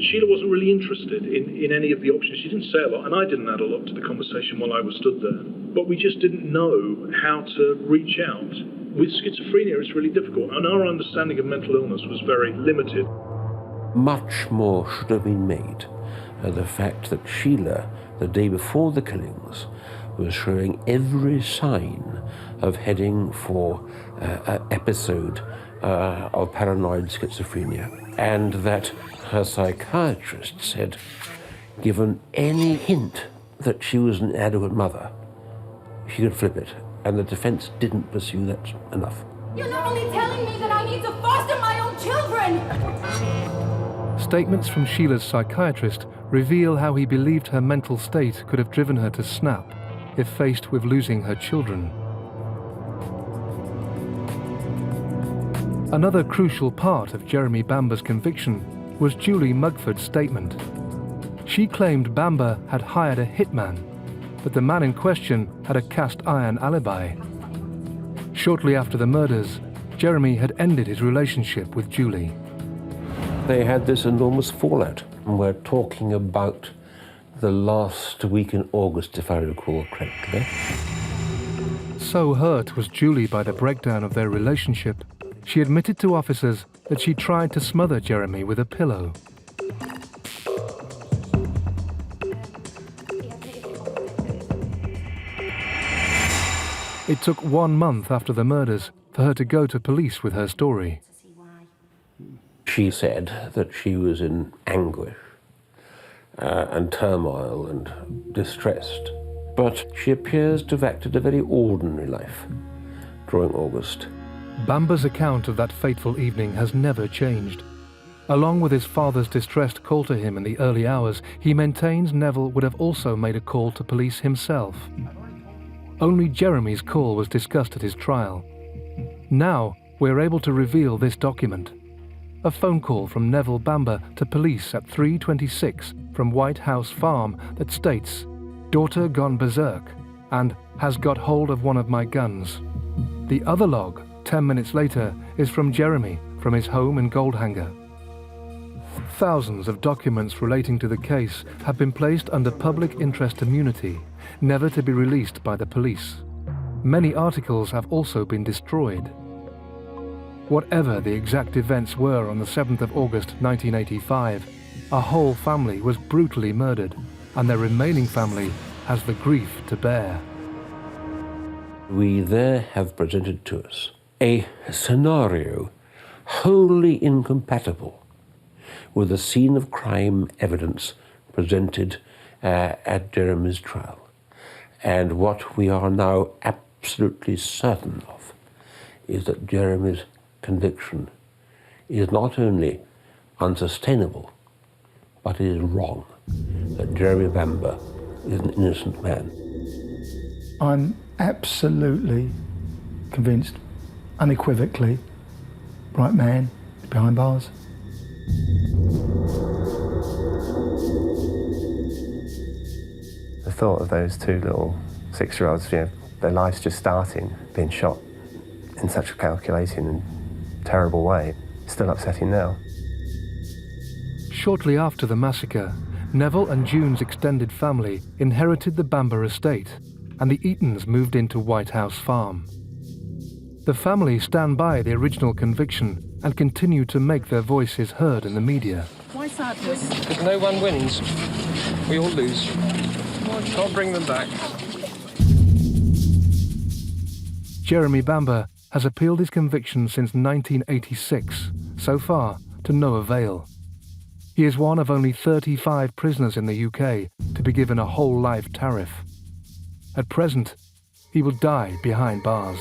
S19: Sheila wasn't really interested in any of the options. She didn't say a lot, and I didn't add a lot to the conversation while I was stood there. But we just didn't know how to reach out. With schizophrenia, it's really difficult, and our understanding of mental illness was very limited.
S14: Much more should have been made of the fact that Sheila, the day before the killings, was showing every sign of heading for an episode of paranoid schizophrenia, and that her psychiatrist said, given any hint that she was an inadequate mother, she could flip it, and the defense didn't pursue that enough.
S17: You're not only telling me that I need to foster my own children!
S1: Statements from Sheila's psychiatrist reveal how he believed her mental state could have driven her to snap if faced with losing her children. Another crucial part of Jeremy Bamber's conviction was Julie Mugford's statement. She claimed Bamber had hired a hitman, but the man in question had a cast-iron alibi. Shortly after the murders, Jeremy had ended his relationship with Julie.
S14: They had this enormous fallout, and we're talking about the last week in August, if I recall correctly.
S1: So hurt was Julie by the breakdown of their relationship, she admitted to officers that she tried to smother Jeremy with a pillow. It took 1 month after the murders for her to go to police with her story.
S14: She said that she was in anguish and turmoil and distressed, but she appears to have acted a very ordinary life during August.
S1: Bamber's account of that fateful evening has never changed. Along with his father's distressed call to him in the early hours, he maintains Neville would have also made a call to police himself. Only Jeremy's call was discussed at his trial. Now we're able to reveal this document. A phone call from Neville Bamber to police at 3:26 from White House Farm that states, "Daughter gone berserk," and "has got hold of one of my guns." The other log, 10 minutes later, is from Jeremy from his home in Goldhanger. Thousands of documents relating to the case have been placed under public interest immunity, never to be released by the police. Many articles have also been destroyed. Whatever the exact events were on the 7th of August 1985, a whole family was brutally murdered, and their remaining family has the grief to bear.
S14: We there have presented to us a scenario wholly incompatible with the scene of crime evidence presented at Jeremy's trial. And what we are now absolutely certain of is that Jeremy's conviction is not only unsustainable, but it is wrong, that Jeremy Bamber is an innocent man.
S12: I'm absolutely convinced, unequivocally, right man behind bars.
S13: The thought of those two little 6-year-olds, their lives just starting, being shot in such a calculating and terrible way, still upsetting now.
S1: Shortly after the massacre, Neville and June's extended family inherited the Bamber estate, and the Eatons moved into White House Farm. The family stand by the original conviction and continue to make their voices heard in the media.
S21: Why sadness? Because no one wins. We all lose. Can't bring them back.
S1: Jeremy Bamber has appealed his conviction since 1986, so far to no avail. He is one of only 35 prisoners in the UK to be given a whole life tariff. At present, he will die behind bars.